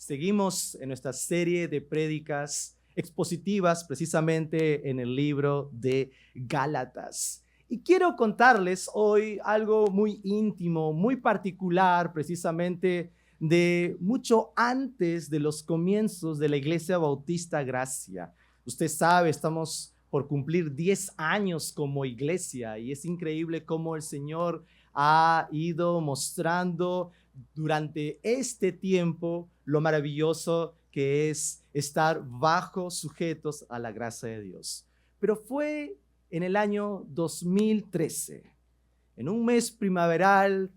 Seguimos en nuestra serie de prédicas expositivas precisamente en el libro de Gálatas. Y quiero contarles hoy algo muy íntimo, muy particular, precisamente de mucho antes de los comienzos de la Iglesia Bautista Gracia. Usted sabe, estamos por cumplir 10 años como iglesia y es increíble cómo el Señor ha ido mostrando durante este tiempo lo maravilloso que es estar bajo sujetos a la gracia de Dios. Pero fue en el año 2013, en un mes primaveral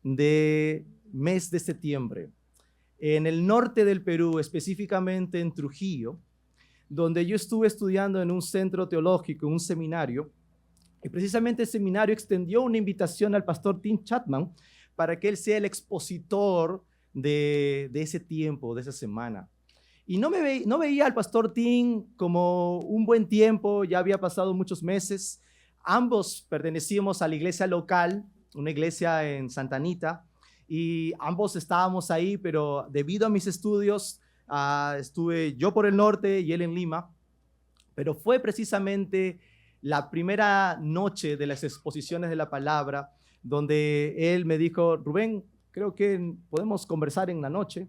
mes de septiembre, en el norte del Perú, específicamente en Trujillo, donde yo estuve estudiando en un centro teológico, en un seminario, y precisamente el seminario extendió una invitación al pastor Tim Chapman para que él sea el expositor de ese tiempo, de esa semana. Y no veía al pastor Tim como un buen tiempo, ya había pasado muchos meses. Ambos pertenecíamos a la iglesia local, una iglesia en Santa Anita, y ambos estábamos ahí, pero debido a mis estudios, estuve yo por el norte y él en Lima, pero fue precisamente la primera noche de las exposiciones de la palabra, donde él me dijo: Rubén, creo que podemos conversar en la noche,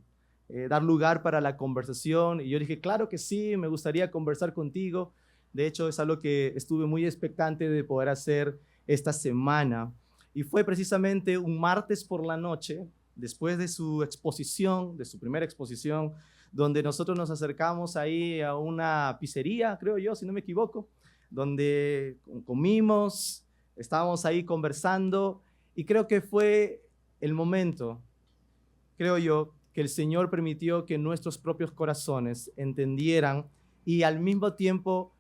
dar lugar para la conversación. Y yo dije: claro que sí, me gustaría conversar contigo. De hecho, es algo que estuve muy expectante de poder hacer esta semana. Y fue precisamente un martes por la noche, después de su exposición, de su primera exposición, donde nosotros nos acercamos ahí a una pizzería, creo yo, si no me equivoco, donde comimos, estábamos ahí conversando, y creo que fue el momento, creo yo, que el Señor permitió que nuestros propios corazones entendieran y al mismo tiempo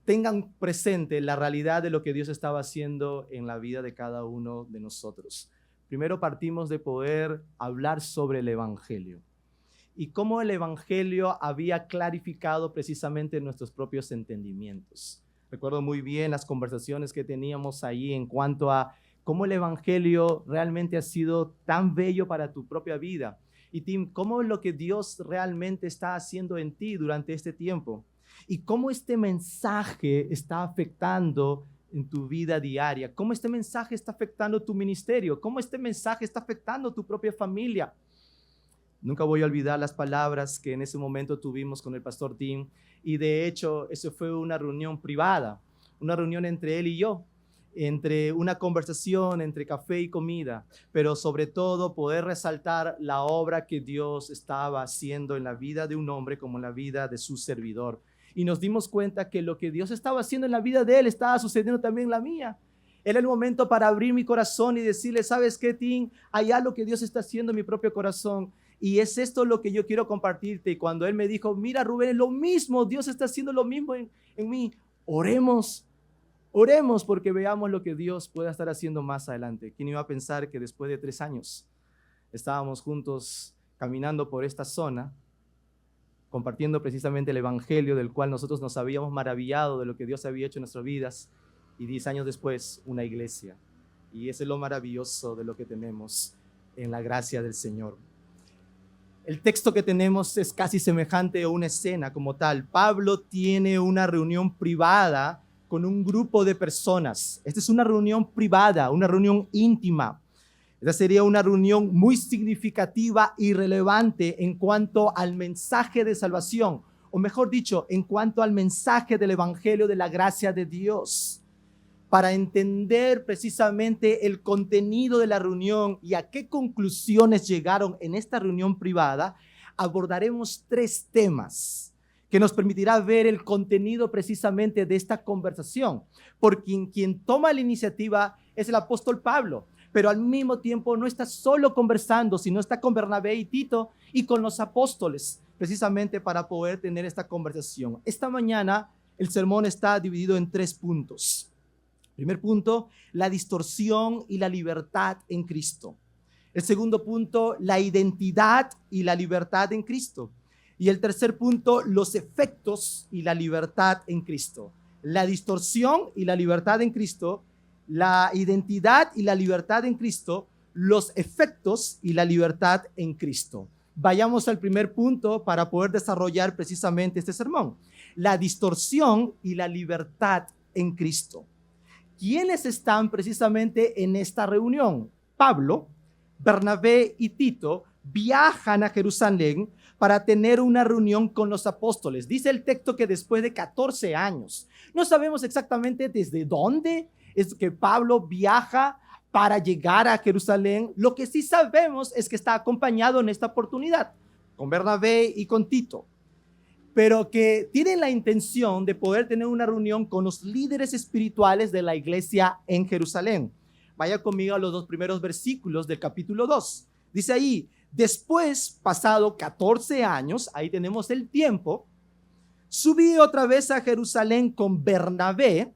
tengan presente la realidad de lo que Dios estaba haciendo en la vida de cada uno de nosotros. Primero partimos de poder hablar sobre el Evangelio y cómo el Evangelio había clarificado precisamente nuestros propios entendimientos. Recuerdo muy bien las conversaciones que teníamos ahí en cuanto a cómo el Evangelio realmente ha sido tan bello para tu propia vida. Y Tim, cómo es lo que Dios realmente está haciendo en ti durante este tiempo. Y cómo este mensaje está afectando en tu vida diaria. Cómo este mensaje está afectando tu ministerio. Cómo este mensaje está afectando tu propia familia. Nunca voy a olvidar las palabras que en ese momento tuvimos con el pastor Tim. Y de hecho, eso fue una reunión privada. Una reunión entre él y yo. Entre una conversación, entre café y comida, pero sobre todo poder resaltar la obra que Dios estaba haciendo en la vida de un hombre como en la vida de su servidor. Y nos dimos cuenta que lo que Dios estaba haciendo en la vida de él estaba sucediendo también en la mía. Era el momento para abrir mi corazón y decirle: ¿sabes qué, Tim? Hay algo que Dios está haciendo en mi propio corazón. Y es esto lo que yo quiero compartirte. Y cuando él me dijo: mira, Rubén, es lo mismo, Dios está haciendo lo mismo en mí. Oremos porque veamos lo que Dios pueda estar haciendo más adelante. ¿Quién iba a pensar que después de 3 años estábamos juntos caminando por esta zona, compartiendo precisamente el Evangelio del cual nosotros nos habíamos maravillado de lo que Dios había hecho en nuestras vidas, y 10 años después una iglesia? Y eso es lo maravilloso de lo que tenemos en la gracia del Señor. El texto que tenemos es casi semejante a una escena como tal. Pablo tiene una reunión privada con un grupo de personas. Esta es una reunión privada, una reunión íntima. Esta sería una reunión muy significativa y relevante en cuanto al mensaje de salvación, o mejor dicho, en cuanto al mensaje del Evangelio de la gracia de Dios. Para entender precisamente el contenido de la reunión y a qué conclusiones llegaron en esta reunión privada, abordaremos 3 temas que nos permitirá ver el contenido precisamente de esta conversación. Porque quien toma la iniciativa es el apóstol Pablo, pero al mismo tiempo no está solo conversando, sino está con Bernabé y Tito y con los apóstoles, precisamente para poder tener esta conversación. Esta mañana el sermón está dividido en 3 puntos. Primer punto, la distorsión y la libertad en Cristo. El segundo punto, la identidad y la libertad en Cristo. Y el tercer punto, los efectos y la libertad en Cristo. La distorsión y la libertad en Cristo, la identidad y la libertad en Cristo, los efectos y la libertad en Cristo. vayamos al primer punto para poder desarrollar precisamente este sermón. La distorsión y la libertad en Cristo. ¿Quiénes están precisamente en esta reunión? Pablo, Bernabé y Tito viajan a Jerusalén para tener una reunión con los apóstoles. Dice el texto que después de 14 años, no sabemos exactamente desde dónde es que Pablo viaja para llegar a Jerusalén. Lo que sí sabemos es que está acompañado en esta oportunidad con Bernabé y con Tito, pero que tienen la intención de poder tener una reunión con los líderes espirituales de la iglesia en Jerusalén. Vaya conmigo a los 2 primeros versículos del capítulo 2. Dice ahí: después, pasado 14 años, ahí tenemos el tiempo, subí otra vez a Jerusalén con Bernabé,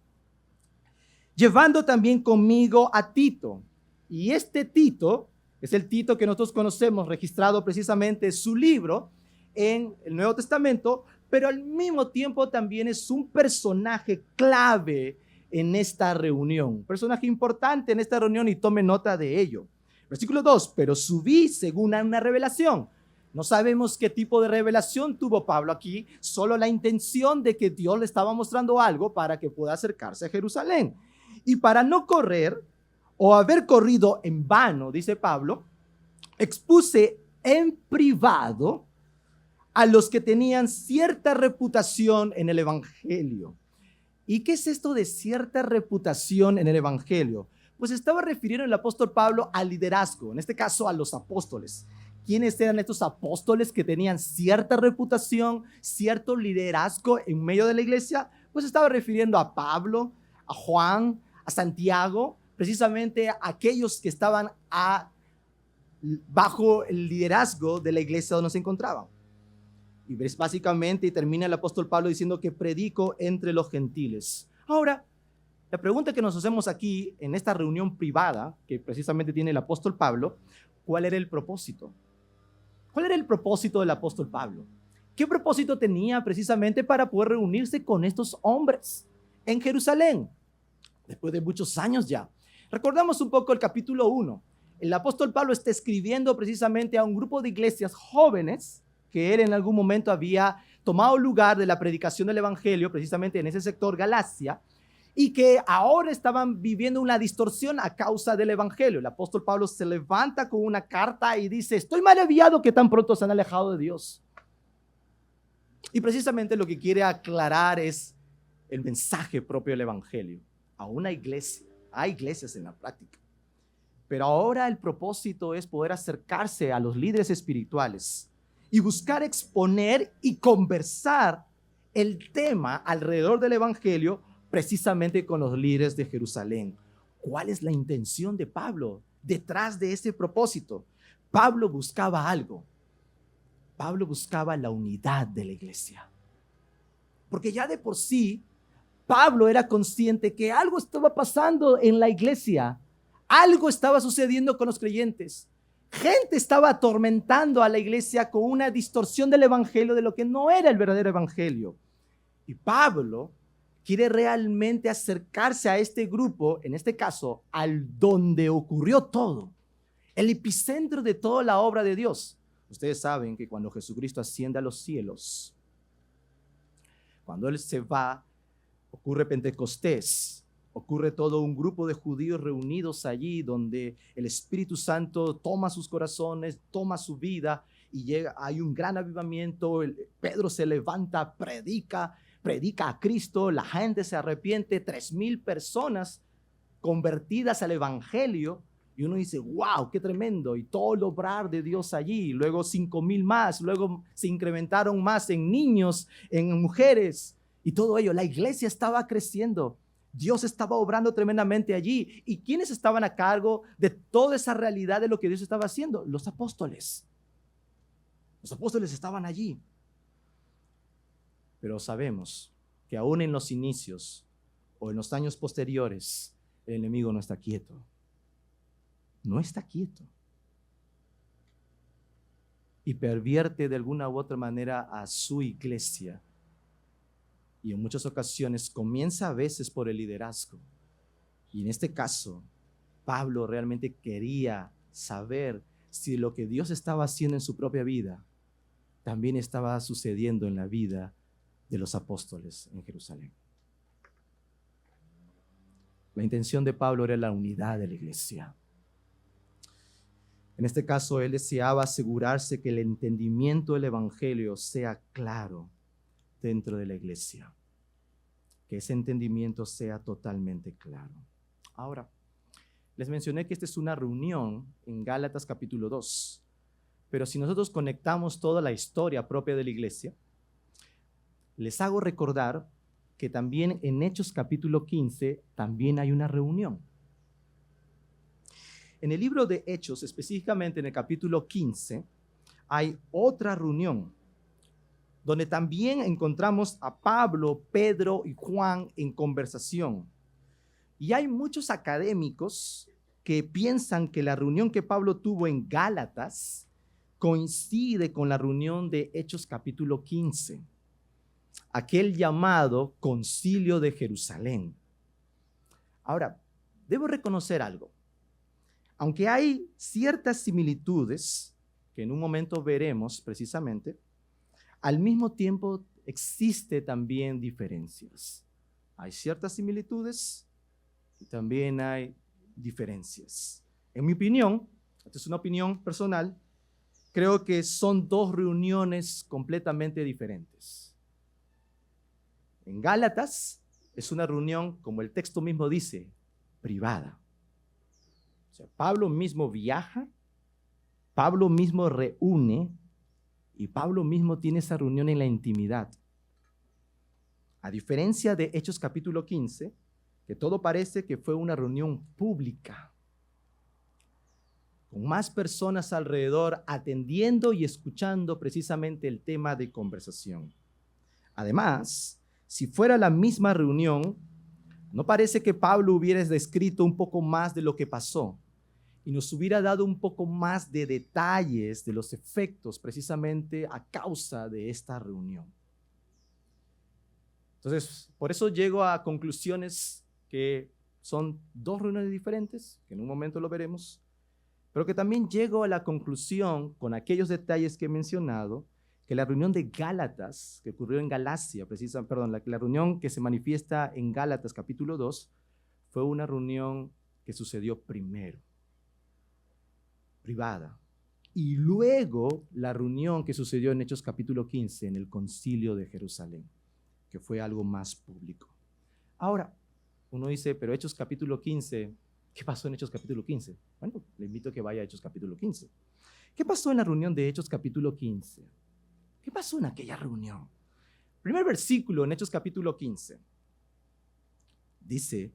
llevando también conmigo a Tito. Y este Tito es el Tito que nosotros conocemos, registrado precisamente su libro en el Nuevo Testamento, pero al mismo tiempo también es un personaje clave en esta reunión, personaje importante en esta reunión, y tome nota de ello. Versículo 2, pero subí según una revelación. No sabemos qué tipo de revelación tuvo Pablo aquí, solo la intención de que Dios le estaba mostrando algo para que pueda acercarse a Jerusalén. Y para no correr o haber corrido en vano, dice Pablo, expuse en privado a los que tenían cierta reputación en el evangelio. ¿Y qué es esto de cierta reputación en el evangelio? Pues estaba refiriendo el apóstol Pablo al liderazgo, en este caso a los apóstoles. ¿Quiénes eran estos apóstoles que tenían cierta reputación, cierto liderazgo en medio de la iglesia? Pues estaba refiriendo a Pablo, a Juan, a Santiago, precisamente a aquellos que estaban bajo el liderazgo de la iglesia donde se encontraban. Y ves básicamente, y termina el apóstol Pablo diciendo que predico entre los gentiles. Ahora, la pregunta que nos hacemos aquí en esta reunión privada que precisamente tiene el apóstol Pablo, ¿cuál era el propósito? ¿Cuál era el propósito del apóstol Pablo? ¿Qué propósito tenía precisamente para poder reunirse con estos hombres en Jerusalén? Después de muchos años ya. Recordamos un poco el capítulo 1. El apóstol Pablo está escribiendo precisamente a un grupo de iglesias jóvenes que él en algún momento había tomado lugar de la predicación del evangelio, precisamente en ese sector Galacia, y que ahora estaban viviendo una distorsión a causa del evangelio. El apóstol Pablo se levanta con una carta y dice: estoy maravillado que tan pronto se han alejado de Dios. Y precisamente lo que quiere aclarar es el mensaje propio del evangelio a una iglesia. Hay iglesias en la práctica, pero ahora el propósito es poder acercarse a los líderes espirituales y buscar exponer y conversar el tema alrededor del evangelio precisamente con los líderes de Jerusalén. ¿Cuál es la intención de Pablo detrás de ese propósito? Pablo buscaba algo. Pablo buscaba la unidad de la iglesia. Porque ya de por sí, Pablo era consciente que algo estaba pasando en la iglesia. Algo estaba sucediendo con los creyentes. Gente estaba atormentando a la iglesia con una distorsión del evangelio de lo que no era el verdadero evangelio. Y Pablo quiere realmente acercarse a este grupo, en este caso, al donde ocurrió todo, el epicentro de toda la obra de Dios. Ustedes saben que cuando Jesucristo asciende a los cielos, cuando Él se va, ocurre Pentecostés. Ocurre todo un grupo de judíos reunidos allí donde el Espíritu Santo toma sus corazones, toma su vida y hay un gran avivamiento. Pedro se levanta, predica a Cristo, la gente se arrepiente, 3,000 personas convertidas al evangelio y uno dice: wow, qué tremendo, y todo el obrar de Dios allí. Luego 5,000 más, luego se incrementaron más en niños, en mujeres y todo ello. La iglesia estaba creciendo. Dios estaba obrando tremendamente allí. ¿Y quiénes estaban a cargo de toda esa realidad de lo que Dios estaba haciendo? Los apóstoles. Los apóstoles estaban allí. Pero sabemos que aún en los inicios o en los años posteriores, el enemigo no está quieto. No está quieto. Y pervierte de alguna u otra manera a su iglesia. Y en muchas ocasiones comienza a veces por el liderazgo. Y en este caso, Pablo realmente quería saber si lo que Dios estaba haciendo en su propia vida también estaba sucediendo en la vida de los apóstoles en Jerusalén. La intención de Pablo era la unidad de la iglesia. En este caso, él deseaba asegurarse que el entendimiento del evangelio sea claro dentro de la iglesia, que ese entendimiento sea totalmente claro. Ahora, les mencioné que esta es una reunión en Gálatas capítulo 2, pero si nosotros conectamos toda la historia propia de la iglesia, les hago recordar que también en Hechos capítulo 15 también hay una reunión. En el libro de Hechos, específicamente en el capítulo 15, hay otra reunión donde también encontramos a Pablo, Pedro y Juan en conversación. Y hay muchos académicos que piensan que la reunión que Pablo tuvo en Gálatas coincide con la reunión de Hechos capítulo 15, aquel llamado Concilio de Jerusalén. Ahora, debo reconocer algo. Aunque hay ciertas similitudes, que en un momento veremos precisamente, al mismo tiempo existe también diferencias. Hay ciertas similitudes y también hay diferencias. En mi opinión, esta es una opinión personal, creo que son dos reuniones completamente diferentes. En Gálatas es una reunión, como el texto mismo dice, privada. O sea, Pablo mismo viaja, Pablo mismo reúne y Pablo mismo tiene esa reunión en la intimidad. A diferencia de Hechos capítulo 15, que todo parece que fue una reunión pública, con más personas alrededor atendiendo y escuchando precisamente el tema de conversación. Además, si fuera la misma reunión, ¿no parece que Pablo hubiera descrito un poco más de lo que pasó y nos hubiera dado un poco más de detalles de los efectos precisamente a causa de esta reunión? Entonces, por eso llego a conclusiones que son dos reuniones diferentes, que en un momento lo veremos, pero que también llego a la conclusión, con aquellos detalles que he mencionado, que la reunión de Gálatas, que ocurrió en Galacia, la reunión que se manifiesta en Gálatas capítulo 2, fue una reunión que sucedió primero, privada, y luego la reunión que sucedió en Hechos capítulo 15, en el Concilio de Jerusalén, que fue algo más público. Ahora, uno dice, pero Hechos capítulo 15, ¿qué pasó en Hechos capítulo 15? Bueno, le invito a que vaya a Hechos capítulo 15. ¿Qué pasó en la reunión de Hechos capítulo 15? ¿Qué pasó en aquella reunión? Primer versículo en Hechos capítulo 15. Dice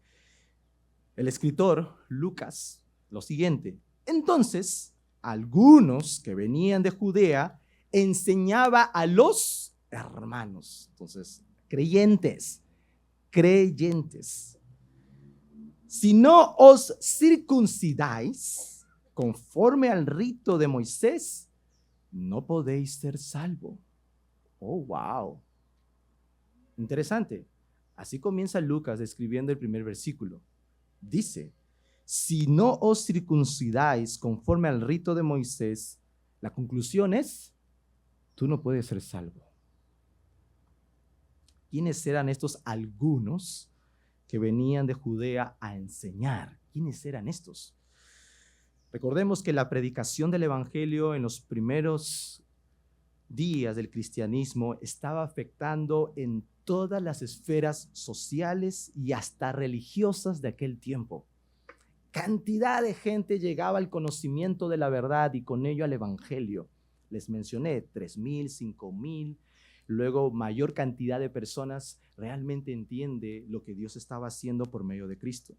el escritor Lucas lo siguiente: entonces, algunos que venían de Judea enseñaba a los hermanos, entonces, creyentes, si no os circuncidáis conforme al rito de Moisés, no podéis ser salvo. Oh, wow. Interesante. Así comienza Lucas describiendo el primer versículo. Dice, si no os circuncidáis conforme al rito de Moisés, la conclusión es, tú no puedes ser salvo. ¿Quiénes eran estos algunos que venían de Judea a enseñar? ¿Quiénes eran estos? Recordemos que la predicación del evangelio en los primeros días del cristianismo estaba afectando en todas las esferas sociales y hasta religiosas de aquel tiempo. Cantidad de gente llegaba al conocimiento de la verdad y con ello al evangelio. Les mencioné 3,000, 5,000. Luego, mayor cantidad de personas realmente entiende lo que Dios estaba haciendo por medio de Cristo.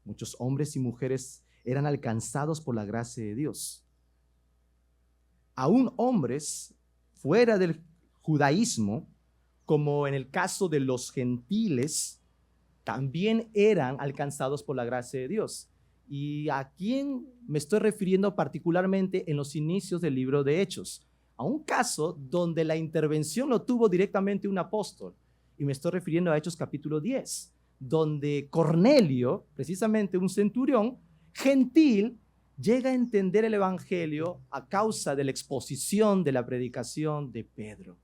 Muchos hombres y mujeres eran alcanzados por la gracia de Dios. Aún hombres fuera del judaísmo, como en el caso de los gentiles, también eran alcanzados por la gracia de Dios. ¿Y a quién me estoy refiriendo particularmente en los inicios del libro de Hechos? A un caso donde la intervención lo tuvo directamente un apóstol. Y me estoy refiriendo a Hechos capítulo 10, donde Cornelio, precisamente un centurión gentil, llega a entender el Evangelio a causa de la exposición de la predicación de Pedro.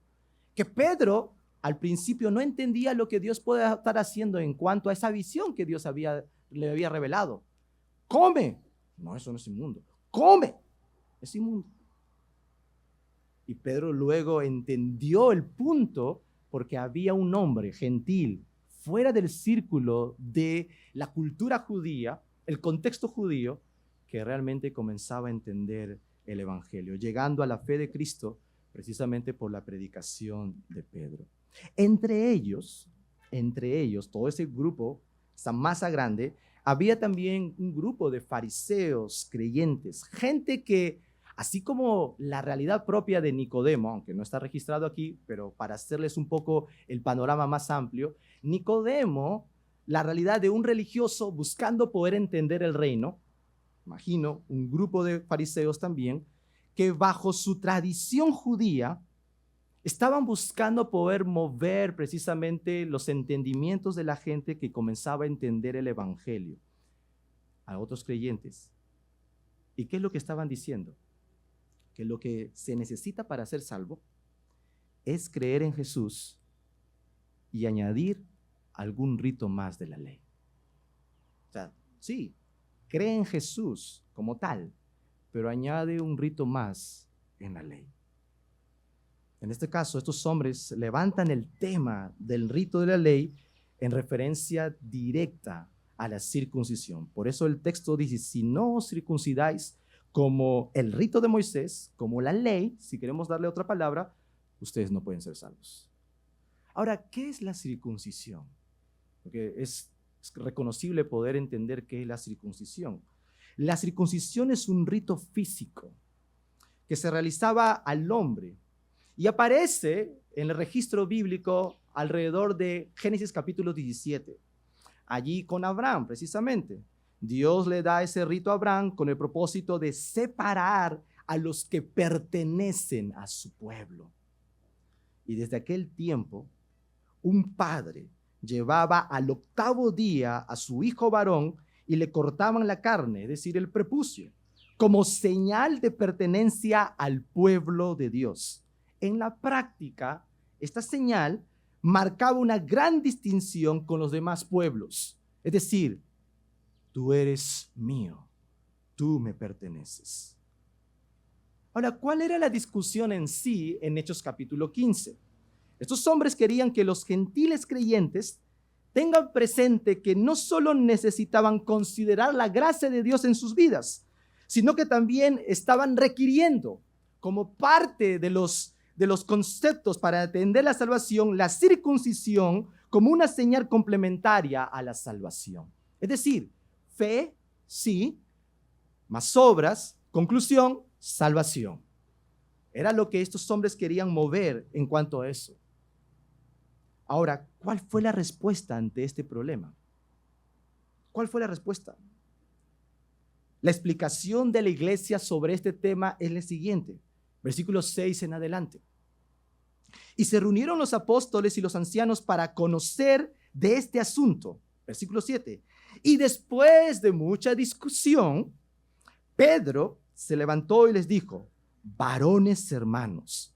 Que Pedro al principio no entendía lo que Dios puede estar haciendo en cuanto a esa visión que Dios le había revelado. Come. No, eso no es inmundo. Come. Es inmundo. Y Pedro luego entendió el punto porque había un hombre gentil fuera del círculo de la cultura judía, el contexto judío, que realmente comenzaba a entender el Evangelio, llegando a la fe de Cristo precisamente por la predicación de Pedro. Entre ellos, todo ese grupo, esa masa grande, había también un grupo de fariseos creyentes, gente que, así como la realidad propia de Nicodemo, aunque no está registrado aquí, pero para hacerles un poco el panorama más amplio, Nicodemo, la realidad de un religioso buscando poder entender el reino, imagino un grupo de fariseos también, que bajo su tradición judía estaban buscando poder mover precisamente los entendimientos de la gente que comenzaba a entender el Evangelio a otros creyentes. ¿Y qué es lo que estaban diciendo? Que lo que se necesita para ser salvo es creer en Jesús y añadir algún rito más de la ley. O sea, sí, cree en Jesús como tal, pero añade un rito más en la ley. En este caso, estos hombres levantan el tema del rito de la ley en referencia directa a la circuncisión. Por eso el texto dice, si no os circuncidáis como el rito de Moisés, como la ley, si queremos darle otra palabra, ustedes no pueden ser salvos. Ahora, ¿qué es la circuncisión? Porque es reconocible poder entender qué es la circuncisión. La circuncisión es un rito físico que se realizaba al hombre y aparece en el registro bíblico alrededor de Génesis capítulo 17. Allí con Abraham, precisamente. Dios le da ese rito a Abraham con el propósito de separar a los que pertenecen a su pueblo. Y desde aquel tiempo, un padre llevaba al 8º día a su hijo varón y le cortaban la carne, es decir, el prepucio, como señal de pertenencia al pueblo de Dios. En la práctica, esta señal marcaba una gran distinción con los demás pueblos. Es decir, tú eres mío, tú me perteneces. Ahora, ¿cuál era la discusión en sí en Hechos capítulo 15? Estos hombres querían que los gentiles creyentes tengan presente que no solo necesitaban considerar la gracia de Dios en sus vidas, sino que también estaban requiriendo como parte de los conceptos para atender la salvación, la circuncisión como una señal complementaria a la salvación. Es decir, fe, sí, más obras, conclusión, salvación. Era lo que estos hombres querían mover en cuanto a eso. Ahora, ¿cuál fue la respuesta ante este problema? ¿Cuál fue la respuesta? La explicación de la iglesia sobre este tema es la siguiente, versículo 6 en adelante. Y se reunieron los apóstoles y los ancianos para conocer de este asunto, versículo 7. Y después de mucha discusión, Pedro se levantó y les dijo, varones hermanos,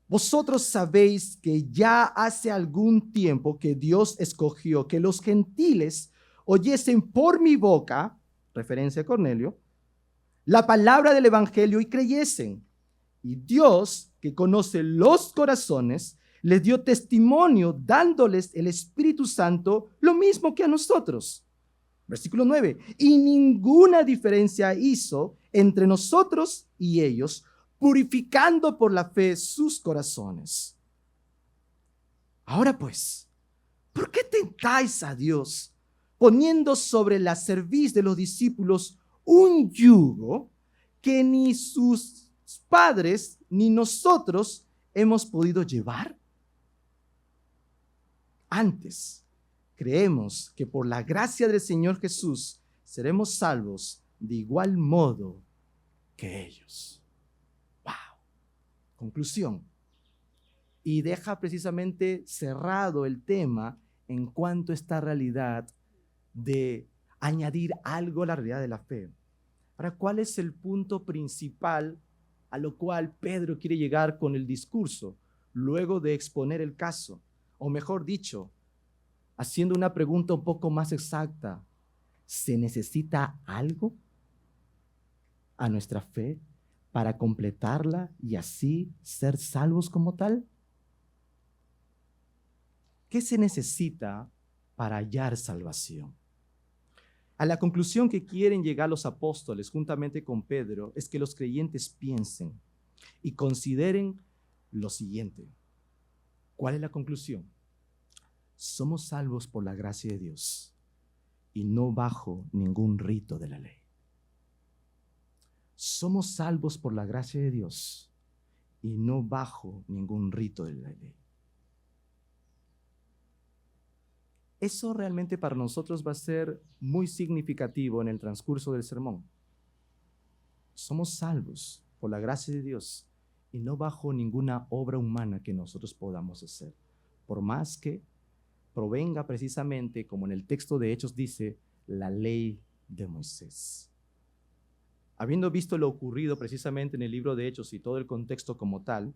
vosotros sabéis que ya hace algún tiempo que Dios escogió que los gentiles oyesen por mi boca, referencia a Cornelio, la palabra del evangelio y creyesen. Y Dios, que conoce los corazones, les dio testimonio dándoles el Espíritu Santo, lo mismo que a nosotros. Versículo 9. Y ninguna diferencia hizo entre nosotros y ellos, purificando por la fe sus corazones. Ahora pues, ¿por qué tentáis a Dios poniendo sobre la cerviz de los discípulos un yugo que ni sus padres ni nosotros hemos podido llevar? Antes, creemos que por la gracia del Señor Jesús seremos salvos de igual modo que ellos. ¡Wow! Conclusión. Y deja precisamente cerrado el tema en cuanto a esta realidad de añadir algo a la realidad de la fe. Ahora, ¿cuál es el punto principal a lo cual Pedro quiere llegar con el discurso, luego de exponer el caso? O mejor dicho, haciendo una pregunta un poco más exacta, ¿se necesita algo a nuestra fe para completarla y así ser salvos como tal? ¿Qué se necesita para hallar salvación? A la conclusión que quieren llegar los apóstoles juntamente con Pedro es que los creyentes piensen y consideren lo siguiente. ¿Cuál es la conclusión? Somos salvos por la gracia de Dios y no bajo ningún rito de la ley. Somos salvos por la gracia de Dios y no bajo ningún rito de la ley. Eso realmente para nosotros va a ser muy significativo en el transcurso del sermón. Somos salvos por la gracia de Dios y no bajo ninguna obra humana que nosotros podamos hacer, por más que provenga precisamente, como en el texto de Hechos dice, la ley de Moisés. Habiendo visto lo ocurrido precisamente en el libro de Hechos y todo el contexto como tal,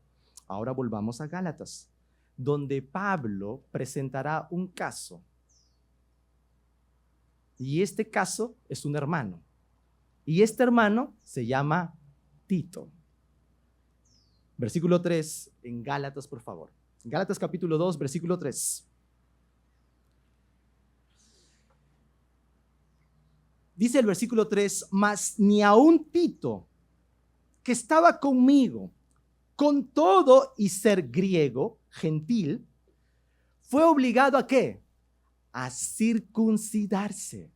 ahora volvamos a Gálatas, donde Pablo presentará un caso. Y este caso es un hermano. Y este hermano se llama Tito. Versículo 3 en Gálatas, por favor. Gálatas capítulo 2, versículo 3. Dice el versículo 3, mas ni aun Tito, que estaba conmigo, con todo y ser griego, gentil, fue obligado ¿a qué? A circuncidarse.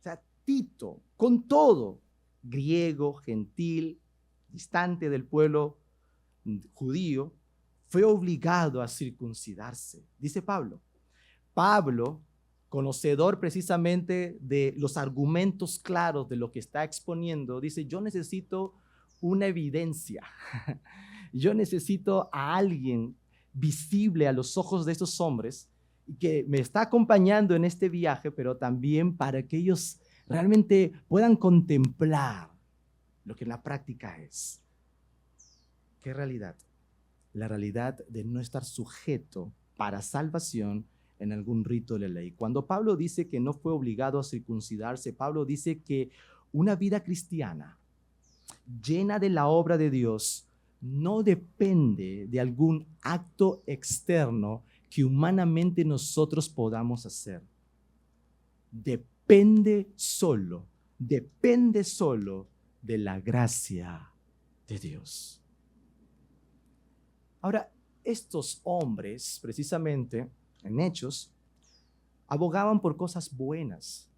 O sea, Tito, con todo, griego, gentil, distante del pueblo judío, fue obligado a circuncidarse. Dice Pablo. Pablo, conocedor precisamente de los argumentos claros de lo que está exponiendo, dice, yo necesito una evidencia. Yo necesito a alguien visible a los ojos de estos hombres y que me está acompañando en este viaje, pero también para que ellos realmente puedan contemplar lo que en la práctica es. ¿Qué realidad? La realidad de no estar sujeto para salvación en algún rito de la ley. Cuando Pablo dice que no fue obligado a circuncidarse, Pablo dice que una vida cristiana llena de la obra de Dios no depende de algún acto externo que humanamente nosotros podamos hacer. Depende solo de la gracia de Dios. Ahora, estos hombres, precisamente en Hechos, abogaban por cosas buenas.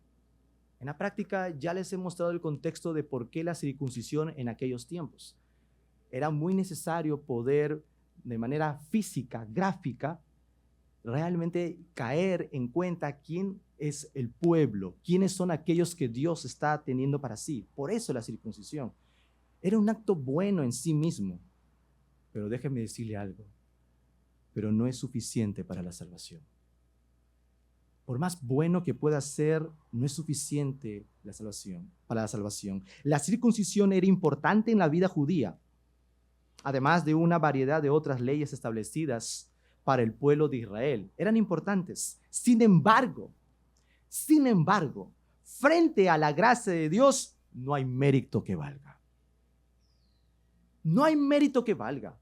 En la práctica ya les he mostrado el contexto de por qué la circuncisión en aquellos tiempos. Era muy necesario poder, de manera física, gráfica, realmente caer en cuenta quién es el pueblo, quiénes son aquellos que Dios está teniendo para sí. Por eso la circuncisión. Era un acto bueno en sí mismo. Pero déjeme decirle algo, pero no es suficiente para la salvación. Por más bueno que pueda ser, no es suficiente para la salvación. La circuncisión era importante en la vida judía, además de una variedad de otras leyes establecidas para el pueblo de Israel. Eran importantes. Sin embargo, frente a la gracia de Dios, no hay mérito que valga. No hay mérito que valga.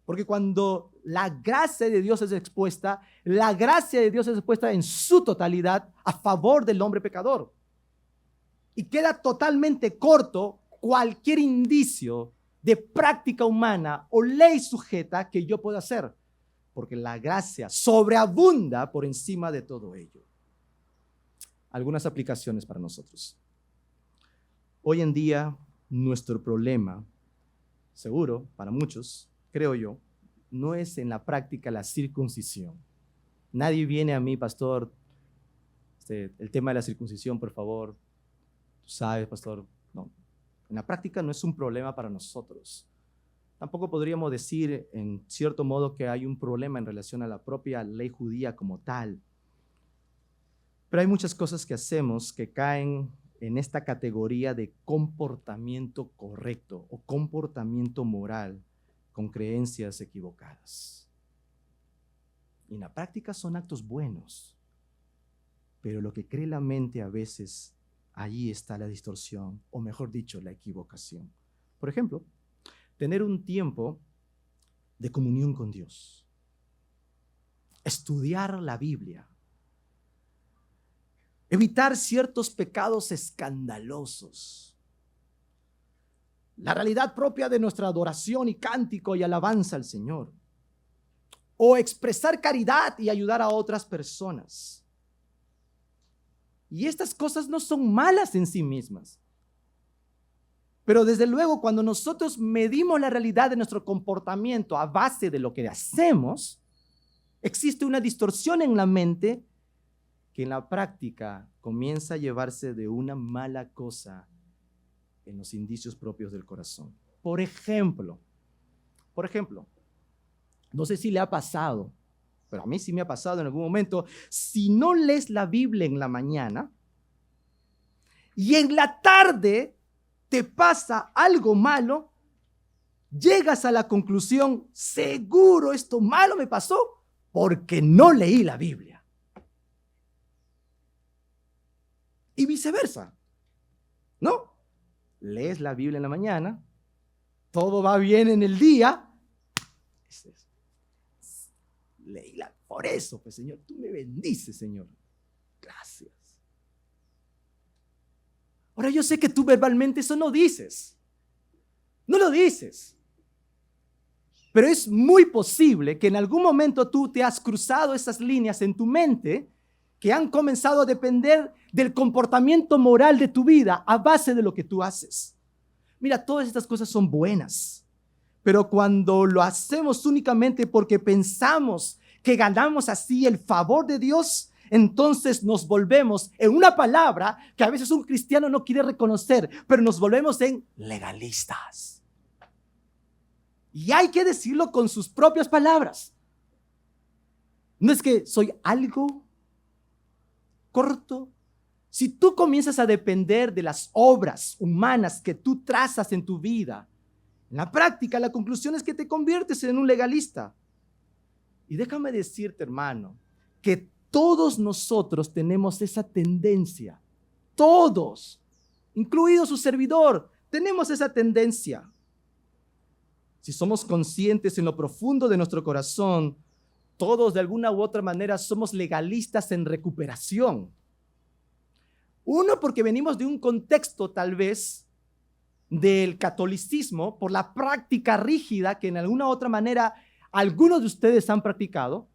Porque cuando la gracia de Dios es expuesta, la gracia de Dios es expuesta en su totalidad a favor del hombre pecador. Y queda totalmente corto cualquier indicio de práctica humana o ley sujeta que yo pueda hacer. Porque la gracia sobreabunda por encima de todo ello. Algunas aplicaciones para nosotros. Hoy en día, nuestro problema, seguro para muchos, creo yo, no es en la práctica la circuncisión. Nadie viene a mí, pastor, el tema de la circuncisión, por favor, tú sabes, pastor. No, en la práctica no es un problema para nosotros. Tampoco podríamos decir, en cierto modo, que hay un problema en relación a la propia ley judía como tal. Pero hay muchas cosas que hacemos que caen en esta categoría de comportamiento correcto o comportamiento moral con creencias equivocadas. Y en la práctica son actos buenos, pero lo que cree la mente a veces, allí está la distorsión, o mejor dicho, la equivocación. Por ejemplo, tener un tiempo de comunión con Dios, estudiar la Biblia, evitar ciertos pecados escandalosos, la realidad propia de nuestra adoración y cántico y alabanza al Señor, o expresar caridad y ayudar a otras personas. Y estas cosas no son malas en sí mismas. Pero desde luego, cuando nosotros medimos la realidad de nuestro comportamiento a base de lo que hacemos, existe una distorsión en la mente que en la práctica comienza a llevarse de una mala cosa en los indicios propios del corazón. Por ejemplo, no sé si le ha pasado, pero a mí sí me ha pasado en algún momento, si no lees la Biblia en la mañana y en la tarde te pasa algo malo, llegas a la conclusión, seguro esto malo me pasó porque no leí la Biblia. Y viceversa, ¿no? Lees la Biblia en la mañana, todo va bien en el día. Leíla, por eso, pues Señor, tú me bendices, Señor. Gracias. Ahora yo sé que tú verbalmente eso no dices. No lo dices. Pero es muy posible que en algún momento tú te has cruzado esas líneas en tu mente que han comenzado a depender del comportamiento moral de tu vida a base de lo que tú haces. Mira, todas estas cosas son buenas, pero cuando lo hacemos únicamente porque pensamos que ganamos así el favor de Dios, entonces nos volvemos en una palabra que a veces un cristiano no quiere reconocer, pero nos volvemos en legalistas. Y hay que decirlo con sus propias palabras. No es que soy algo corto. Si tú comienzas a depender de las obras humanas que tú trazas en tu vida, en la práctica la conclusión es que te conviertes en un legalista. Y déjame decirte, hermano, que todos nosotros tenemos esa tendencia. Todos, incluido su servidor, tenemos esa tendencia. Si somos conscientes en lo profundo de nuestro corazón, todos de alguna u otra manera somos legalistas en recuperación. Uno, porque venimos de un contexto tal vez del catolicismo por la práctica rígida que en alguna u otra manera algunos de ustedes han practicado.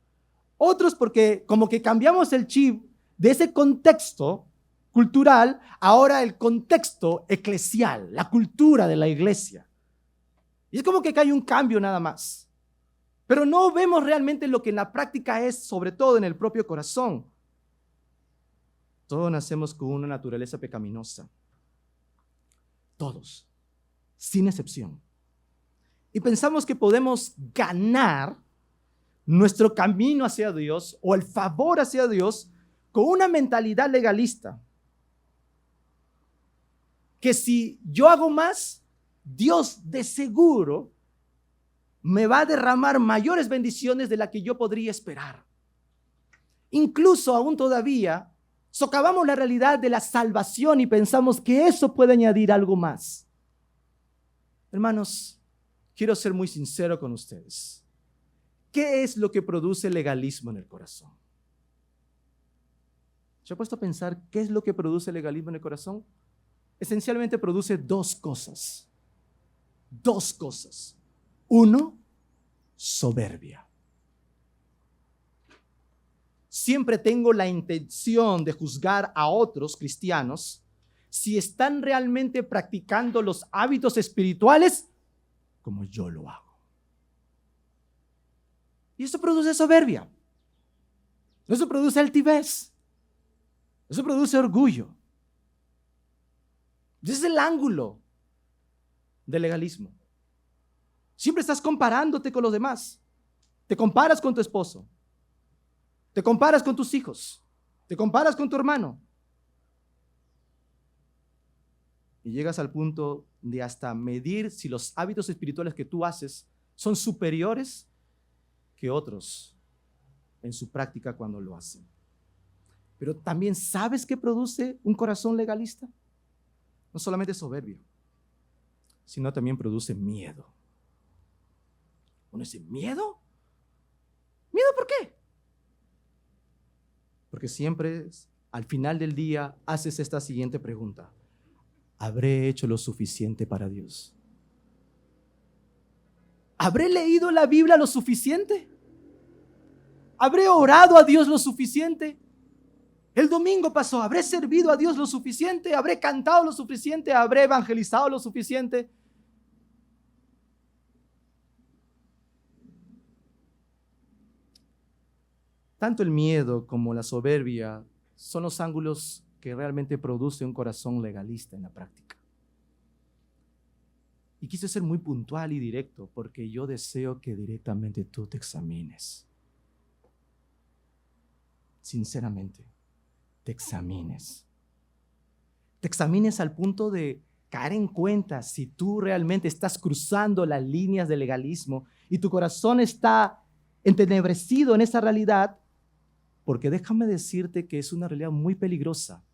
Otros porque como que cambiamos el chip de ese contexto cultural, ahora el contexto eclesial, la cultura de la iglesia. Y es como que hay un cambio nada más. Pero no vemos realmente lo que en la práctica es, sobre todo en el propio corazón. Todos nacemos con una naturaleza pecaminosa. Todos, sin excepción. Y pensamos que podemos ganar nuestro camino hacia Dios o el favor hacia Dios con una mentalidad legalista. Que si yo hago más, Dios de seguro me va a derramar mayores bendiciones de las que yo podría esperar. Incluso aún todavía socavamos la realidad de la salvación y pensamos que eso puede añadir algo más. Hermanos, quiero ser muy sincero con ustedes. ¿Qué es lo que produce el legalismo en el corazón? ¿Se ha puesto a pensar qué es lo que produce el legalismo en el corazón? Esencialmente produce dos cosas. Dos cosas. Uno, soberbia. Siempre tengo la intención de juzgar a otros cristianos si están realmente practicando los hábitos espirituales como yo lo hago. Y eso produce soberbia. Eso produce altivez. Eso produce orgullo. Ese es el ángulo del legalismo. Siempre estás comparándote con los demás. Te comparas con tu esposo. Te comparas con tus hijos. Te comparas con tu hermano. y llegas al punto de hasta medir si los hábitos espirituales que tú haces son superiores que otros en su práctica cuando lo hacen. Pero también, ¿sabes qué produce un corazón legalista? No solamente soberbio, sino también produce miedo. Uno dice, ¿miedo? ¿Miedo por qué? Porque siempre, al final del día, haces esta siguiente pregunta: ¿habré hecho lo suficiente para Dios? ¿Habré leído la Biblia lo suficiente? ¿Habré orado a Dios lo suficiente? El domingo pasó, ¿habré servido a Dios lo suficiente? ¿Habré cantado lo suficiente? ¿Habré evangelizado lo suficiente? Tanto el miedo como la soberbia son los ángulos que realmente produce un corazón legalista en la práctica. Y quise ser muy puntual y directo porque yo deseo que directamente tú te examines. Sinceramente, te examines. Te examines al punto de caer en cuenta si tú realmente estás cruzando las líneas del legalismo y tu corazón está entenebrecido en esa realidad, porque déjame decirte que es una realidad muy peligrosa.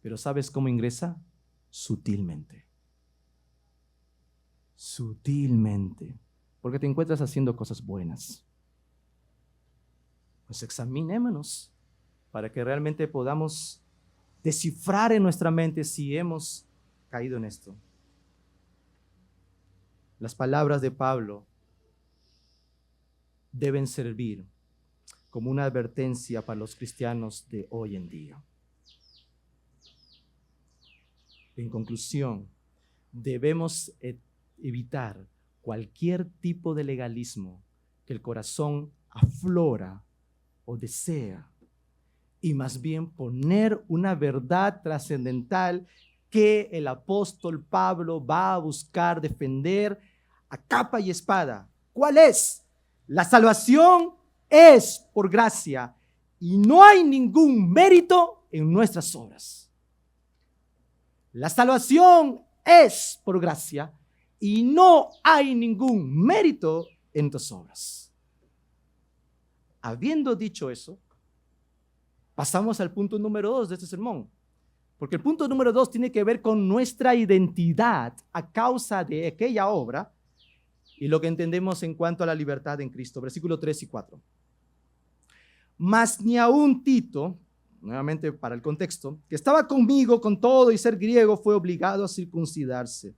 Pero ¿sabes cómo ingresa? Sutilmente. Sutilmente. Porque te encuentras haciendo cosas buenas. Pues examinémonos para que realmente podamos descifrar en nuestra mente si hemos caído en esto. Las palabras de Pablo deben servir como una advertencia para los cristianos de hoy en día. En conclusión, debemos evitar cualquier tipo de legalismo que el corazón aflora o desea, y más bien poner una verdad trascendental que el apóstol Pablo va a buscar defender a capa y espada. ¿Cuál es? La salvación es por gracia y no hay ningún mérito en nuestras obras. La salvación es por gracia y no hay ningún mérito en tus obras. Habiendo dicho eso, pasamos al punto número 2 de este sermón, porque el punto número 2 tiene que ver con nuestra identidad a causa de aquella obra y lo que entendemos en cuanto a la libertad en Cristo. Versículos 3 y 4. Mas ni aun Tito, nuevamente para el contexto, que estaba conmigo con todo y ser griego, fue obligado a circuncidarse.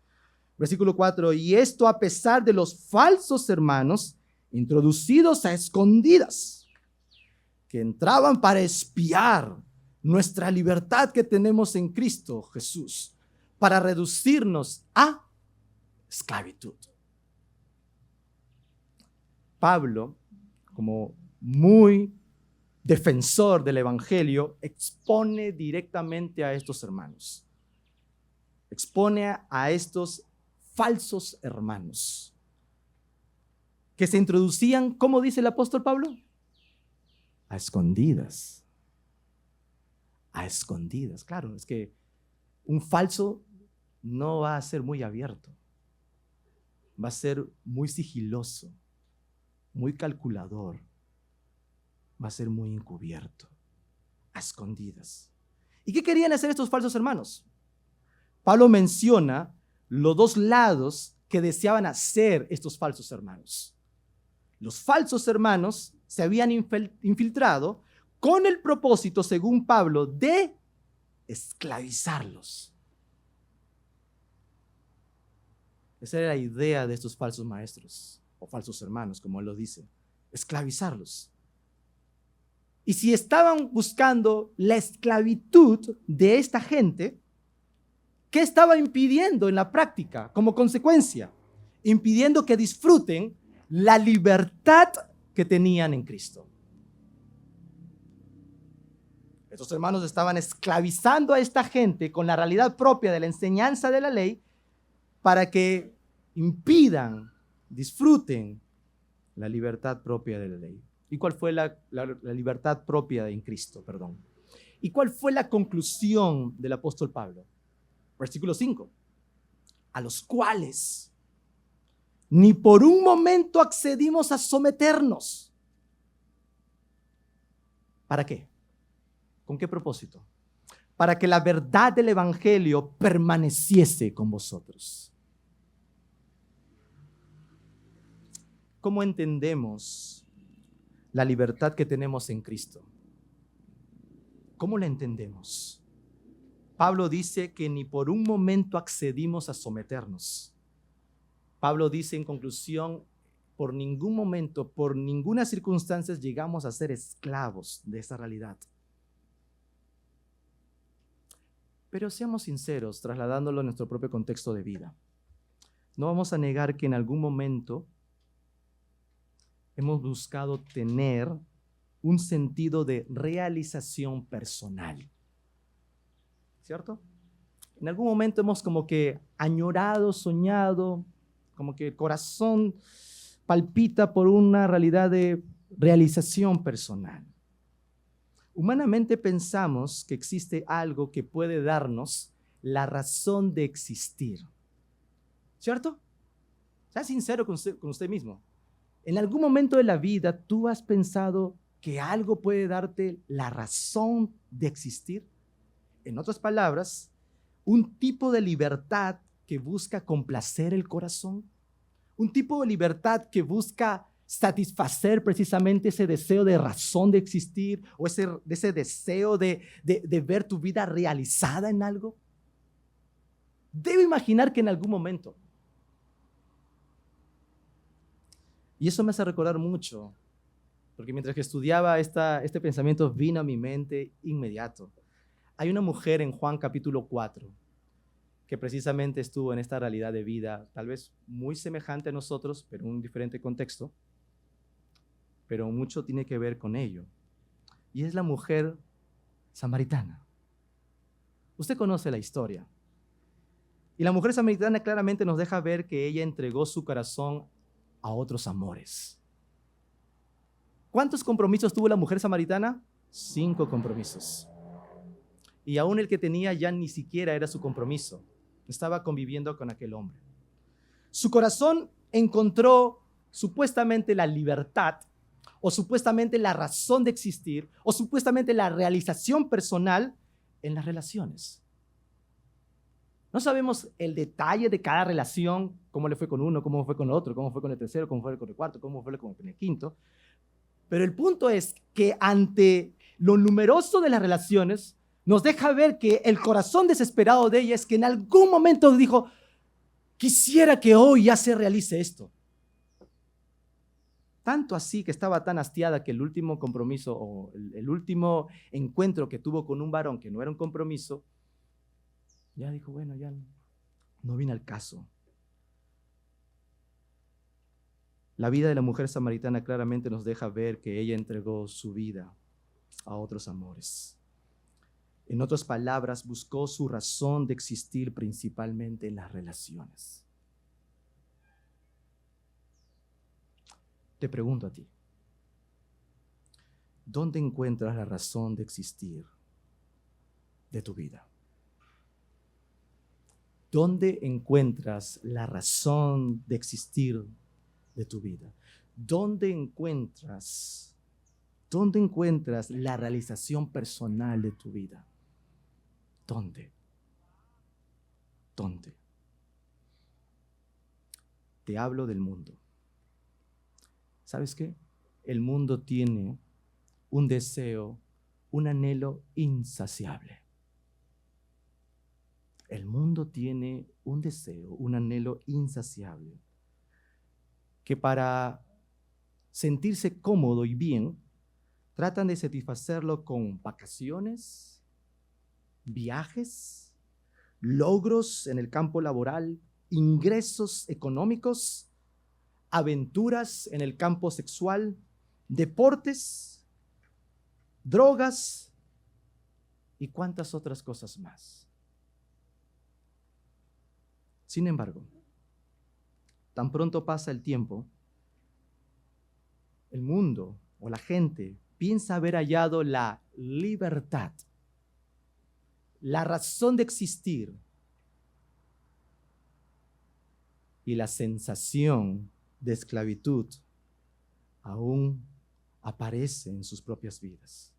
Versículo 4, y esto a pesar de los falsos hermanos introducidos a escondidas, que entraban para espiar nuestra libertad que tenemos en Cristo Jesús, para reducirnos a esclavitud. Pablo, como muy defensor del evangelio, expone directamente a estos hermanos. Expone a estos falsos hermanos que se introducían, ¿cómo dice el apóstol Pablo? A escondidas. A escondidas. Claro, es que un falso no va a ser muy abierto. Va a ser muy sigiloso, muy calculador. Va a ser muy encubierto, a escondidas. ¿Y qué querían hacer estos falsos hermanos? Pablo menciona los dos lados que deseaban hacer estos falsos hermanos. Los falsos hermanos se habían infiltrado con el propósito, según Pablo, de esclavizarlos. Esa era la idea de estos falsos maestros o falsos hermanos, como él lo dice, esclavizarlos. Y si estaban buscando la esclavitud de esta gente, ¿qué estaba impidiendo en la práctica como consecuencia? Impidiendo que disfruten la libertad que tenían en Cristo. Estos hermanos estaban esclavizando a esta gente con la realidad propia de la enseñanza de la ley para que impidan, disfruten la libertad propia de la ley. ¿Y cuál fue la libertad propia en Cristo? ¿Y cuál fue la conclusión del apóstol Pablo? Versículo 5. A los cuales ni por un momento accedimos a someternos. ¿Para qué? ¿Con qué propósito? Para que la verdad del evangelio permaneciese con vosotros. ¿Cómo entendemos la libertad que tenemos en Cristo? ¿Cómo la entendemos? Pablo dice que ni por un momento accedimos a someternos. Pablo dice en conclusión, por ningún momento, por ninguna circunstancia llegamos a ser esclavos de esa realidad. Pero seamos sinceros, trasladándolo a nuestro propio contexto de vida. No vamos a negar que en algún momento hemos buscado tener un sentido de realización personal. ¿Cierto? En algún momento hemos como que añorado, soñado, como que el corazón palpita por una realidad de realización personal. Humanamente pensamos que existe algo que puede darnos la razón de existir. ¿Cierto? Sea sincero con usted mismo. En algún momento de la vida, ¿tú has pensado que algo puede darte la razón de existir? En otras palabras, un tipo de libertad que busca complacer el corazón, un tipo de libertad que busca satisfacer precisamente ese deseo de razón de existir o ese deseo de ver tu vida realizada en algo. Debo imaginar que en algún momento. Y eso me hace recordar mucho, porque mientras que estudiaba este pensamiento vino a mi mente inmediato. Hay una mujer en Juan capítulo 4 que precisamente estuvo en esta realidad de vida, tal vez muy semejante a nosotros, pero en un diferente contexto, pero mucho tiene que ver con ello. Y es la mujer samaritana. Usted conoce la historia. Y la mujer samaritana claramente nos deja ver que ella entregó su corazón a otros amores. ¿Cuántos compromisos tuvo la mujer samaritana? 5 compromisos. Y aún el que tenía ya ni siquiera era su compromiso. Estaba conviviendo con aquel hombre. Su corazón encontró supuestamente la libertad, o supuestamente la razón de existir, o supuestamente la realización personal en las relaciones. No sabemos el detalle de cada relación, cómo le fue con uno, cómo fue con el otro, cómo fue con el tercero, cómo fue con el cuarto, cómo fue con el quinto. Pero el punto es que ante lo numeroso de las relaciones, nos deja ver que el corazón desesperado de ella es que en algún momento dijo, quisiera que hoy ya se realice esto. Tanto así que estaba tan hastiada que el último compromiso o el último encuentro que tuvo con un varón que no era un compromiso, ya dijo, bueno, ya no viene al caso. La vida de la mujer samaritana claramente nos deja ver que ella entregó su vida a otros amores. En otras palabras, buscó su razón de existir principalmente en las relaciones. Te pregunto a ti, ¿dónde encuentras la razón de existir de tu vida? ¿Dónde encuentras la razón de existir de tu vida? ¿Dónde encuentras la realización personal de tu vida? ¿Dónde? Te hablo del mundo. ¿Sabes qué? El mundo tiene un deseo, un anhelo insaciable. El mundo tiene un deseo, un anhelo insaciable, que para sentirse cómodo y bien, tratan de satisfacerlo con vacaciones, viajes, logros en el campo laboral, ingresos económicos, aventuras en el campo sexual, deportes, drogas y cuántas otras cosas más. Sin embargo, tan pronto pasa el tiempo, el mundo o la gente piensa haber hallado la libertad, la razón de existir y la sensación de esclavitud aún aparece en sus propias vidas.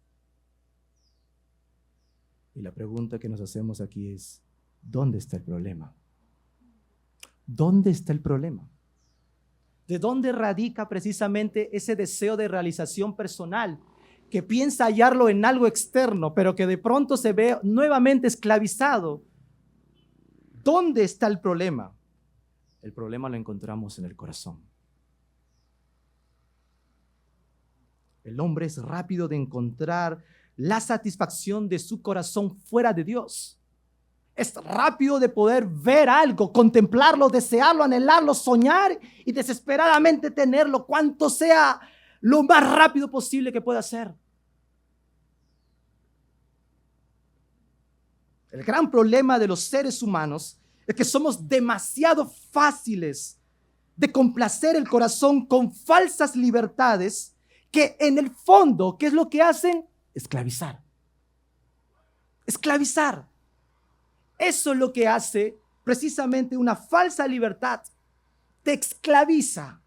Y la pregunta que nos hacemos aquí es, ¿dónde está el problema? ¿Dónde está el problema? ¿De dónde radica precisamente ese deseo de realización personal que piensa hallarlo en algo externo, pero que de pronto se ve nuevamente esclavizado? ¿Dónde está el problema? El problema lo encontramos en el corazón. El hombre es rápido de encontrar la satisfacción de su corazón fuera de Dios. Es rápido de poder ver algo, contemplarlo, desearlo, anhelarlo, soñar y desesperadamente tenerlo, cuanto sea lo más rápido posible que pueda ser. El gran problema de los seres humanos es que somos demasiado fáciles de complacer el corazón con falsas libertades que en el fondo, ¿qué es lo que hacen? Esclavizar. Esclavizar. Eso es lo que hace precisamente una falsa libertad. Te esclaviza.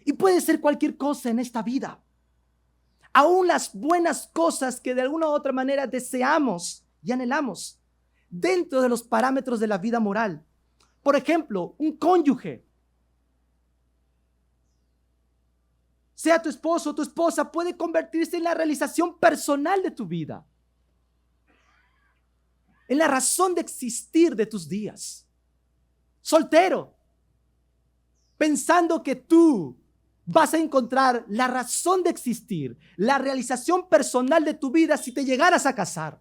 Y puede ser cualquier cosa en esta vida. Aún las buenas cosas que de alguna u otra manera deseamos y anhelamos dentro de los parámetros de la vida moral. Por ejemplo, un cónyuge. Sea tu esposo o tu esposa, puede convertirse en la realización personal de tu vida. En la razón de existir de tus días. Soltero, pensando que tú vas a encontrar la razón de existir, la realización personal de tu vida si te llegaras a casar.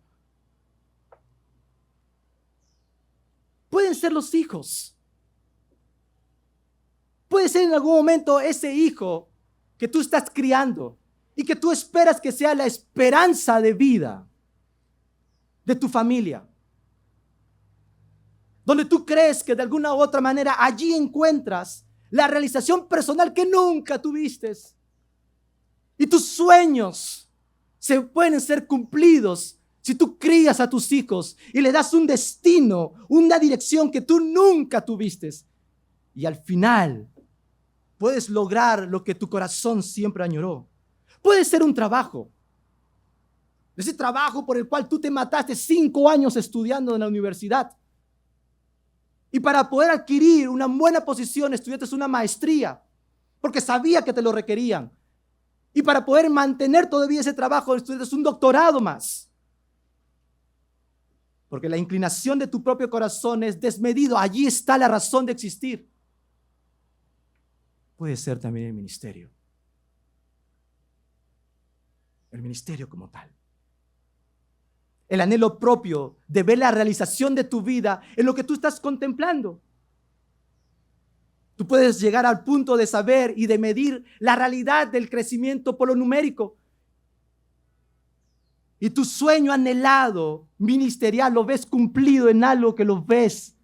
Pueden ser los hijos. Puede ser en algún momento ese hijo que tú estás criando y que tú esperas que sea la esperanza de vida de tu familia. Donde tú crees que de alguna u otra manera allí encuentras la realización personal que nunca tuviste. Y tus sueños pueden ser cumplidos si tú crías a tus hijos y le das un destino, una dirección que tú nunca tuviste. Y al final puedes lograr lo que tu corazón siempre añoró. Puede ser un trabajo. Ese trabajo por el cual tú te mataste 5 años estudiando en la universidad. Y para poder adquirir una buena posición estudiaste una maestría, porque sabía que te lo requerían. Y para poder mantener todavía ese trabajo estudiaste un doctorado más. Porque la inclinación de tu propio corazón es desmedido. Allí está la razón de existir. Puede ser también el ministerio. El ministerio como tal. El anhelo propio de ver la realización de tu vida en lo que tú estás contemplando. Tú puedes llegar al punto de saber y de medir la realidad del crecimiento por lo numérico. Y tu sueño anhelado ministerial lo ves cumplido en algo que lo ves.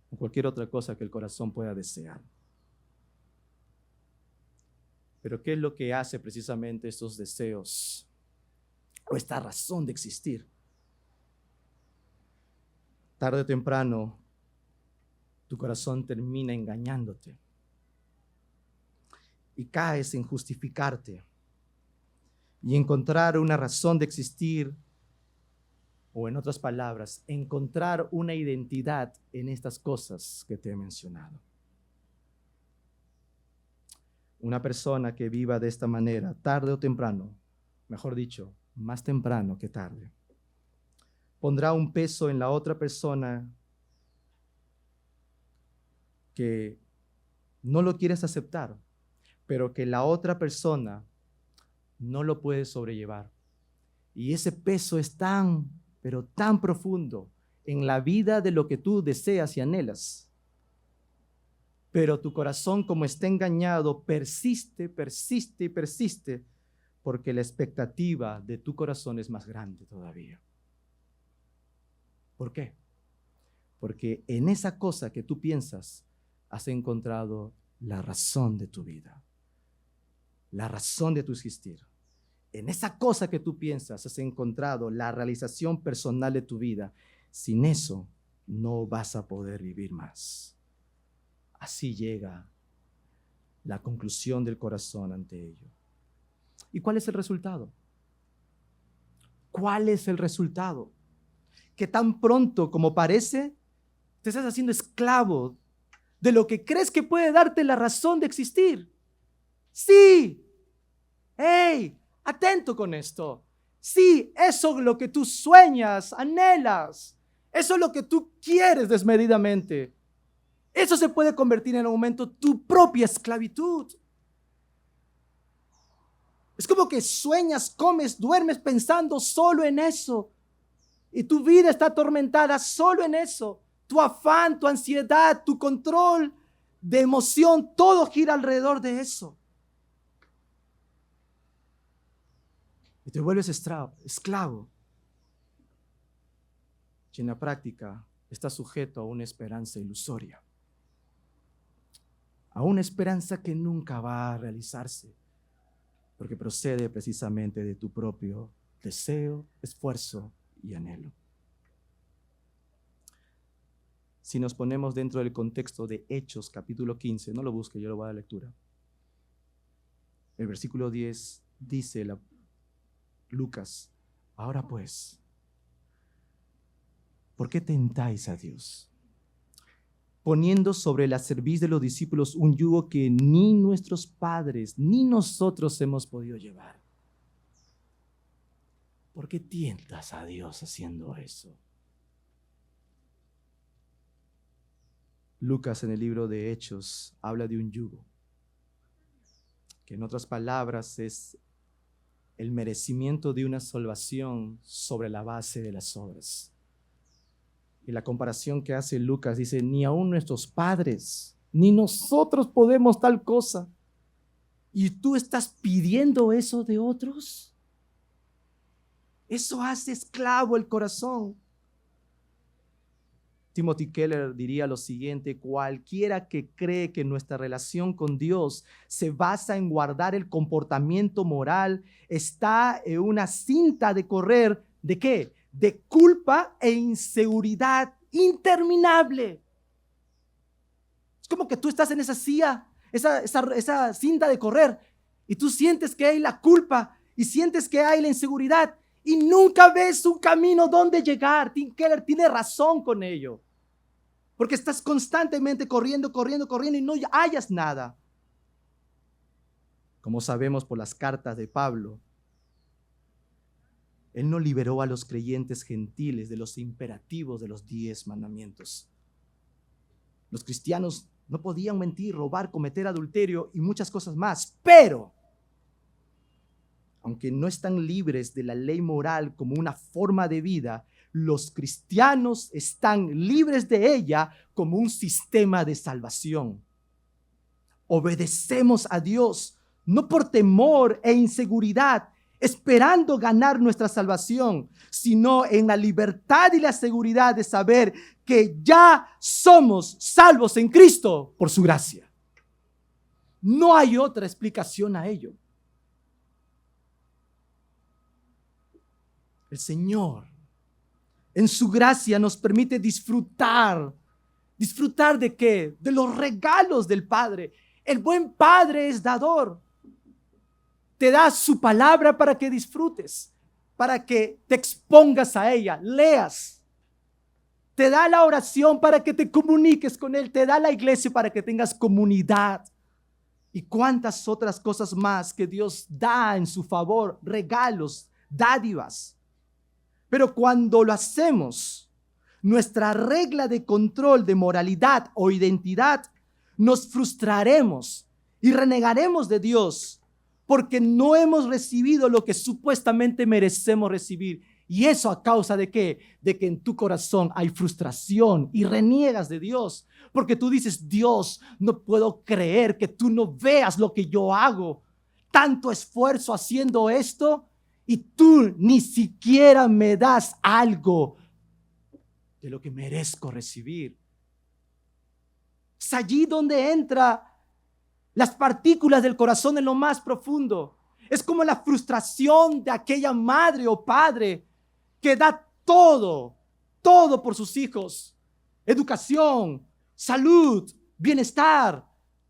O cualquier otra cosa que el corazón pueda desear. Pero ¿qué es lo que hace precisamente estos deseos o esta razón de existir? Tarde o temprano, tu corazón termina engañándote y caes en justificarte y encontrar una razón de existir, o en otras palabras, encontrar una identidad en estas cosas que te he mencionado. Una persona que viva de esta manera, tarde o temprano, mejor dicho, más temprano que tarde, pondrá un peso en la otra persona que no lo quieres aceptar, pero que la otra persona no lo puede sobrellevar. Y ese peso es tan, pero tan profundo en la vida de lo que tú deseas y anhelas. Pero tu corazón, como está engañado, persiste, persiste y persiste, porque la expectativa de tu corazón es más grande todavía. ¿Por qué? Porque en esa cosa que tú piensas has encontrado la razón de tu vida, la razón de tu existir. En esa cosa que tú piensas has encontrado la realización personal de tu vida. Sin eso no vas a poder vivir más. Así llega la conclusión del corazón ante ello. ¿Y cuál es el resultado? ¿Cuál es el resultado? Que tan pronto como parece, te estás haciendo esclavo de lo que crees que puede darte la razón de existir. Sí. ¡Hey! Atento con esto. Sí, eso es lo que tú sueñas, anhelas. Eso es lo que tú quieres desmedidamente. Eso se puede convertir en un momento tu propia esclavitud. Es como que sueñas, comes, duermes pensando solo en eso. Y tu vida está atormentada solo en eso. Tu afán, tu ansiedad, tu control de emoción, todo gira alrededor de eso. Y te vuelves esclavo. Y en la práctica estás sujeto a una esperanza ilusoria. A una esperanza que nunca va a realizarse. Porque procede precisamente de tu propio deseo, esfuerzo y anhelo. Si nos ponemos dentro del contexto de Hechos, capítulo 15, no lo busque, yo lo voy a dar lectura. El versículo 10 dice Lucas: ahora pues, ¿por qué tentáis a Dios? Poniendo sobre la cerviz de los discípulos un yugo que ni nuestros padres ni nosotros hemos podido llevar. ¿Por qué tientas a Dios haciendo eso? Lucas, en el libro de Hechos, habla de un yugo, que en otras palabras es el merecimiento de una salvación sobre la base de las obras. Y la comparación que hace Lucas dice: ni aún nuestros padres, ni nosotros podemos tal cosa. ¿Y tú estás pidiendo eso de otros? Eso hace esclavo el corazón. Timothy Keller diría lo siguiente: cualquiera que cree que nuestra relación con Dios se basa en guardar el comportamiento moral está en una cinta de correr, ¿de qué? De culpa e inseguridad interminable. Es como que tú estás en esa silla, esa cinta de correr, y tú sientes que hay la culpa y sientes que hay la inseguridad y nunca ves un camino donde llegar. Tim Keller tiene razón con ello, porque estás constantemente corriendo y no hallas nada. Como sabemos por las cartas de Pablo, él no liberó a los creyentes gentiles de los imperativos de los 10 mandamientos. Los cristianos no podían mentir, robar, cometer adulterio y muchas cosas más, pero aunque no están libres de la ley moral como una forma de vida, los cristianos están libres de ella como un sistema de salvación. Obedecemos a Dios no por temor e inseguridad, esperando ganar nuestra salvación, sino en la libertad y la seguridad de saber que ya somos salvos en Cristo por su gracia. No hay otra explicación a ello. El Señor, en su gracia, nos permite disfrutar. ¿Disfrutar de qué? De los regalos del Padre. El buen Padre es dador. Te da su palabra para que disfrutes, para que te expongas a ella, leas. Te da la oración para que te comuniques con Él. Te da la iglesia para que tengas comunidad. Y cuántas otras cosas más que Dios da en su favor, regalos, dádivas. Pero cuando lo hacemos, nuestra regla de control de moralidad o identidad, nos frustraremos y renegaremos de Dios porque no hemos recibido lo que supuestamente merecemos recibir. ¿Y eso a causa de qué? De que en tu corazón hay frustración y reniegas de Dios. Porque tú dices: Dios, no puedo creer que tú no veas lo que yo hago. Tanto esfuerzo haciendo esto y tú ni siquiera me das algo de lo que merezco recibir. Es allí donde entra las partículas del corazón en lo más profundo. Es como la frustración de aquella madre o padre que da todo todo por sus hijos. Educación, salud, bienestar,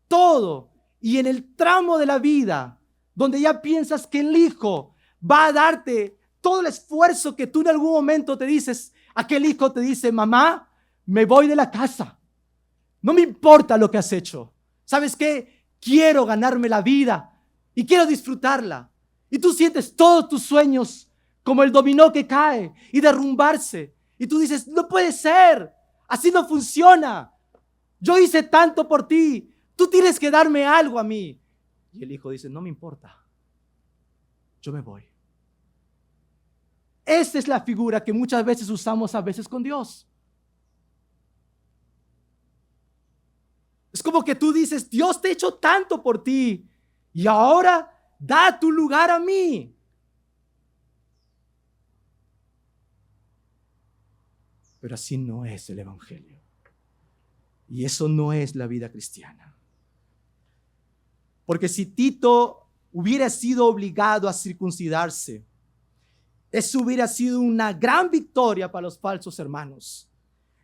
todo. Y en el tramo de la vida, donde ya piensas que el hijo va a darte todo el esfuerzo que tú en algún momento te dices, aquel hijo te dice, mamá, me voy de la casa. No me importa lo que has hecho. ¿Sabes qué? Quiero ganarme la vida y quiero disfrutarla. Y tú sientes todos tus sueños como el dominó que cae y derrumbarse. Y tú dices, no puede ser. Así no funciona. Yo hice tanto por ti. Tú tienes que darme algo a mí. Y el hijo dice, no me importa. Yo me voy. Esa es la figura que muchas veces usamos a veces con Dios. Es como que tú dices, Dios te ha hecho tanto por ti y ahora da tu lugar a mí. Pero así no es el evangelio. Y eso no es la vida cristiana. Porque si Tito hubiera sido obligado a circuncidarse, eso hubiera sido una gran victoria para los falsos hermanos.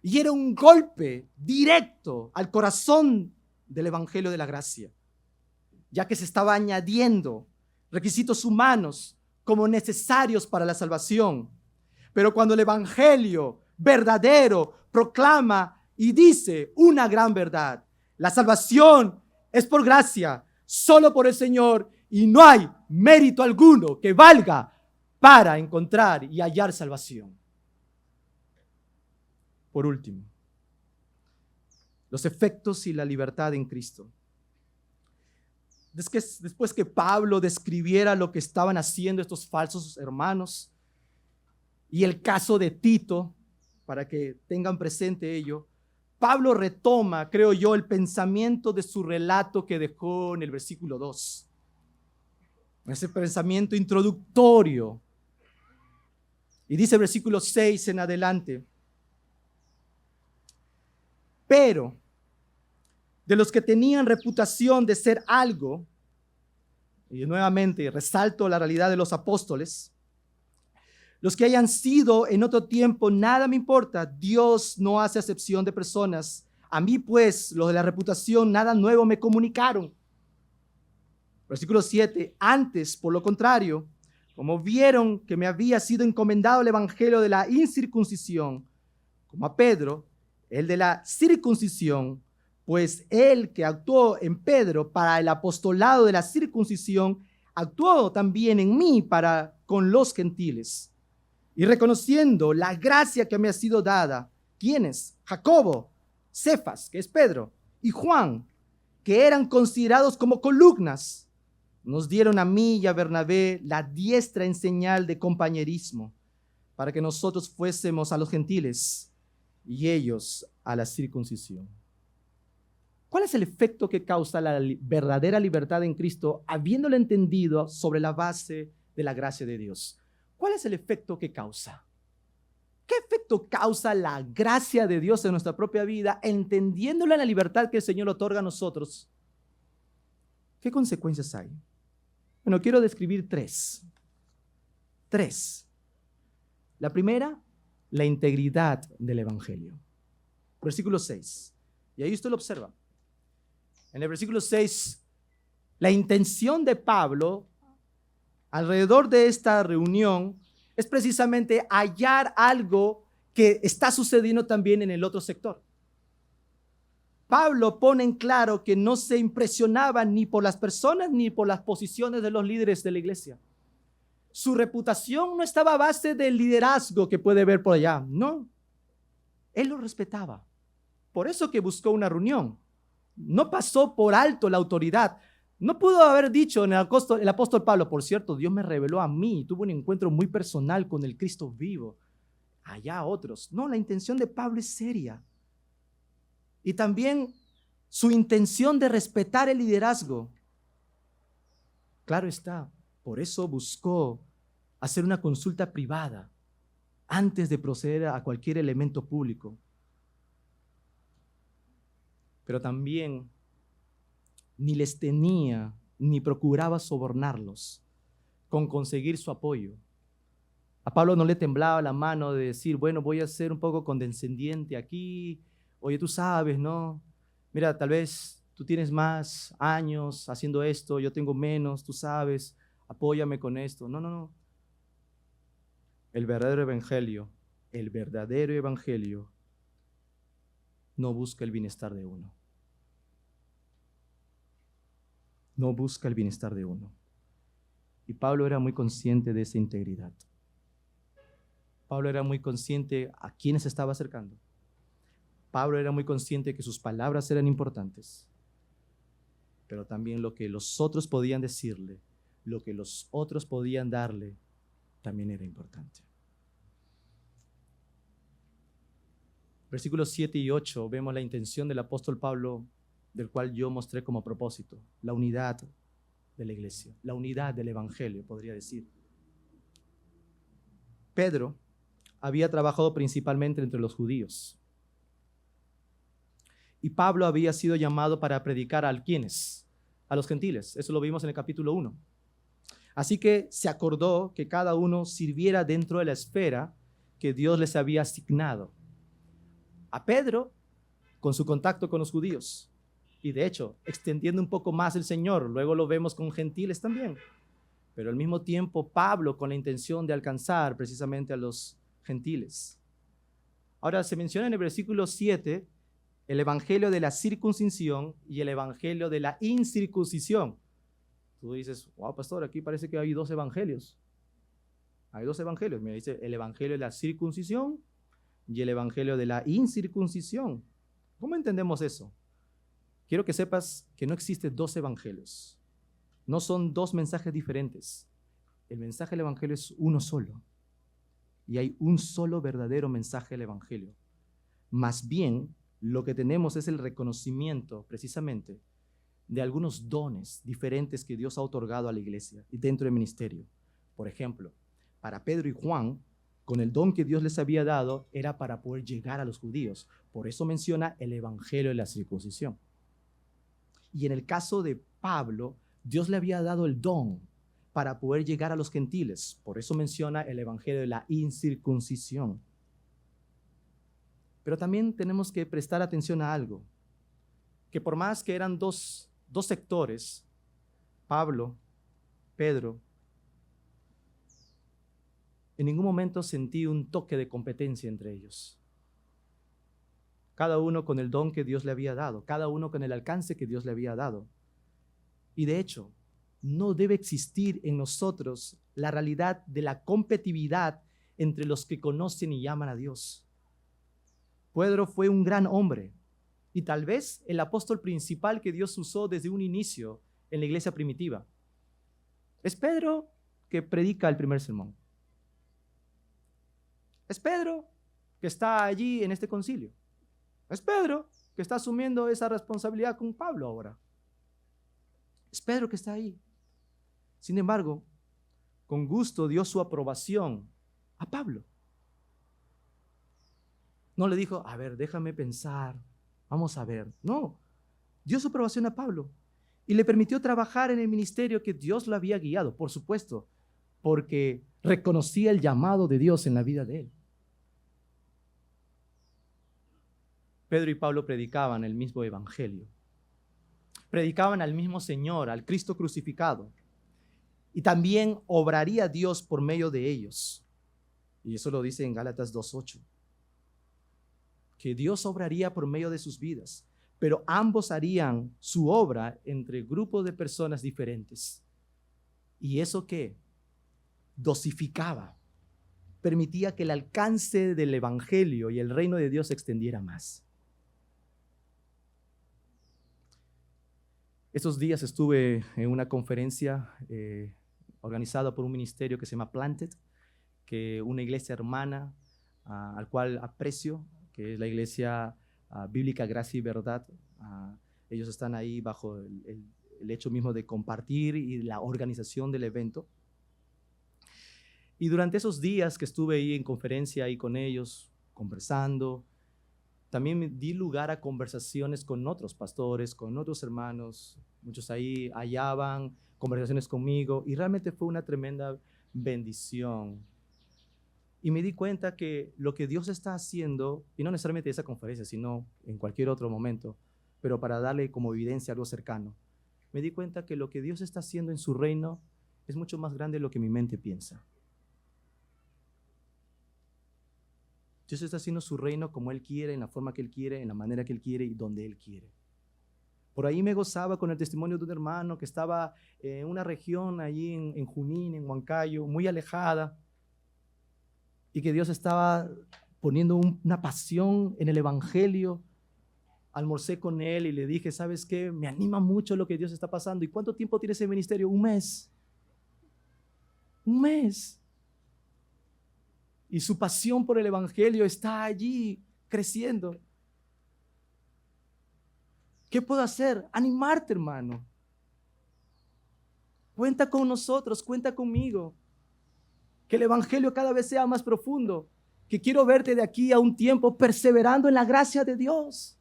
Y era un golpe directo al corazón del evangelio de la gracia, ya que se estaba añadiendo requisitos humanos como necesarios para la salvación. Pero cuando el evangelio verdadero proclama y dice una gran verdad, la salvación es por gracia, solo por el Señor, y no hay mérito alguno que valga para encontrar y hallar salvación. Por último, los efectos y la libertad en Cristo. Después que Pablo describiera lo que estaban haciendo estos falsos hermanos y el caso de Tito, para que tengan presente ello, Pablo retoma, creo yo, el pensamiento de su relato que dejó en el versículo 2. Ese pensamiento introductorio. Y dice el versículo 6 en adelante: pero de los que tenían reputación de ser algo, y nuevamente resalto la realidad de los apóstoles, los que hayan sido en otro tiempo, nada me importa, Dios no hace acepción de personas. A mí pues, los de la reputación, nada nuevo me comunicaron. Versículo 7, antes, por lo contrario, como vieron que me había sido encomendado el evangelio de la incircuncisión, como a Pedro, el de la circuncisión, pues él que actuó en Pedro para el apostolado de la circuncisión, actuó también en mí para con los gentiles. Y reconociendo la gracia que me ha sido dada, ¿quiénes? Jacobo, Cefas, que es Pedro, y Juan, que eran considerados como columnas, nos dieron a mí y a Bernabé la diestra en señal de compañerismo, para que nosotros fuésemos a los gentiles y ellos a la circuncisión. ¿Cuál es el efecto que causa la verdadera libertad en Cristo, habiéndolo entendido sobre la base de la gracia de Dios? ¿Cuál es el efecto que causa? ¿Qué efecto causa la gracia de Dios en nuestra propia vida, entendiéndola en la libertad que el Señor otorga a nosotros? ¿Qué consecuencias hay? Bueno, quiero describir tres. La primera, la integridad del evangelio. Versículo 6. Y ahí usted lo observa. En el versículo 6, la intención de Pablo alrededor de esta reunión es precisamente hallar algo que está sucediendo también en el otro sector. Pablo pone en claro que no se impresionaba ni por las personas ni por las posiciones de los líderes de la iglesia. Su reputación no estaba a base del liderazgo que puede ver por allá, no. Él lo respetaba. Por eso que buscó una reunión. No pasó por alto la autoridad. No pudo haber dicho el apóstol Pablo, por cierto, Dios me reveló a mí y tuvo un encuentro muy personal con el Cristo vivo. Allá otros. No, la intención de Pablo es seria. Y también su intención de respetar el liderazgo. Claro está, por eso buscó hacer una consulta privada antes de proceder a cualquier elemento público. Pero también ni les tenía ni procuraba sobornarlos con conseguir su apoyo. A Pablo no le temblaba la mano de decir, bueno, voy a ser un poco condescendiente aquí. Oye, tú sabes, ¿no? Mira, tal vez tú tienes más años haciendo esto, yo tengo menos, tú sabes, apóyame con esto. No, no, no. El el verdadero evangelio no busca el bienestar de uno. No busca el bienestar de uno. Y Pablo era muy consciente de esa integridad. Pablo era muy consciente a quiénes se estaba acercando. Pablo era muy consciente de que sus palabras eran importantes, pero también lo que los otros podían decirle, lo que los otros podían darle, también era importante. Versículos 7 y 8 vemos la intención del apóstol Pablo, del cual yo mostré como propósito, la unidad de la iglesia, la unidad del evangelio, podría decir. Pedro había trabajado principalmente entre los judíos. Y Pablo había sido llamado para predicar a quienes, a los gentiles. Eso lo vimos en el capítulo 1. Así que se acordó que cada uno sirviera dentro de la esfera que Dios les había asignado. A Pedro, con su contacto con los judíos. Y de hecho, extendiendo un poco más el Señor, luego lo vemos con gentiles también. Pero al mismo tiempo, Pablo con la intención de alcanzar precisamente a los gentiles. Ahora se menciona en el versículo 7 el evangelio de la circuncisión y el evangelio de la incircuncisión. Tú dices, wow, pastor, aquí parece que hay dos evangelios. Hay dos evangelios. Mira, dice el evangelio de la circuncisión y el evangelio de la incircuncisión. ¿Cómo entendemos eso? Quiero que sepas que no existen dos evangelios. No son dos mensajes diferentes. El mensaje del evangelio es uno solo. Y hay un solo verdadero mensaje del evangelio. Más bien, lo que tenemos es el reconocimiento, precisamente, de algunos dones diferentes que Dios ha otorgado a la iglesia y dentro del ministerio. Por ejemplo, para Pedro y Juan, con el don que Dios les había dado, era para poder llegar a los judíos. Por eso menciona el evangelio de la circuncisión. Y en el caso de Pablo, Dios le había dado el don para poder llegar a los gentiles. Por eso menciona el evangelio de la incircuncisión. Pero también tenemos que prestar atención a algo, que por más que eran dos sectores, Pablo, Pedro, en ningún momento sentí un toque de competencia entre ellos. Cada uno con el don que Dios le había dado, cada uno con el alcance que Dios le había dado. Y de hecho, no debe existir en nosotros la realidad de la competitividad entre los que conocen y llaman a Dios. Pedro fue un gran hombre y tal vez el apóstol principal que Dios usó desde un inicio en la iglesia primitiva. Es Pedro que predica el primer sermón. Es Pedro que está allí en este concilio. Es Pedro que está asumiendo esa responsabilidad con Pablo ahora. Es Pedro que está ahí. Sin embargo, con gusto dio su aprobación a Pablo. No le dijo, a ver, déjame pensar, vamos a ver. No, dio su aprobación a Pablo y le permitió trabajar en el ministerio que Dios lo había guiado, por supuesto, porque reconocía el llamado de Dios en la vida de él. Pedro y Pablo predicaban el mismo evangelio. Predicaban al mismo Señor, al Cristo crucificado. Y también obraría Dios por medio de ellos. Y eso lo dice en Gálatas 2:8. Que Dios obraría por medio de sus vidas, pero ambos harían su obra entre grupos de personas diferentes. ¿Y eso qué? Dosificaba, permitía que el alcance del evangelio y el reino de Dios se extendiera más. Estos días estuve en una conferencia organizada por un ministerio que se llama Planted, que una iglesia hermana al cual aprecio, que es la iglesia bíblica Gracia y Verdad. Ellos están ahí bajo el hecho mismo de compartir y la organización del evento. Y durante esos días que estuve ahí en conferencia ahí con ellos, conversando, también me di lugar a conversaciones con otros pastores, con otros hermanos. Muchos ahí hallaban conversaciones conmigo y realmente fue una tremenda bendición Y me di cuenta que lo que Dios está haciendo, y no necesariamente esa conferencia, sino en cualquier otro momento, pero para darle como evidencia algo cercano, me di cuenta que lo que Dios está haciendo en su reino es mucho más grande de lo que mi mente piensa. Dios está haciendo su reino como Él quiere, en la forma que Él quiere, en la manera que Él quiere y donde Él quiere. Por ahí me gozaba con el testimonio de un hermano que estaba en una región allí en Junín, en Huancayo, muy alejada, y que Dios estaba poniendo una pasión en el evangelio. Almorcé con él y le dije, ¿sabes qué? Me anima mucho lo que Dios está pasando. ¿Y cuánto tiempo tiene ese ministerio? Un mes. Un mes. Y su pasión por el evangelio está allí creciendo. ¿Qué puedo hacer? Animarte, hermano. Cuenta con nosotros, cuenta conmigo. Que el evangelio cada vez sea más profundo. Que quiero verte de aquí a un tiempo perseverando en la gracia de Dios.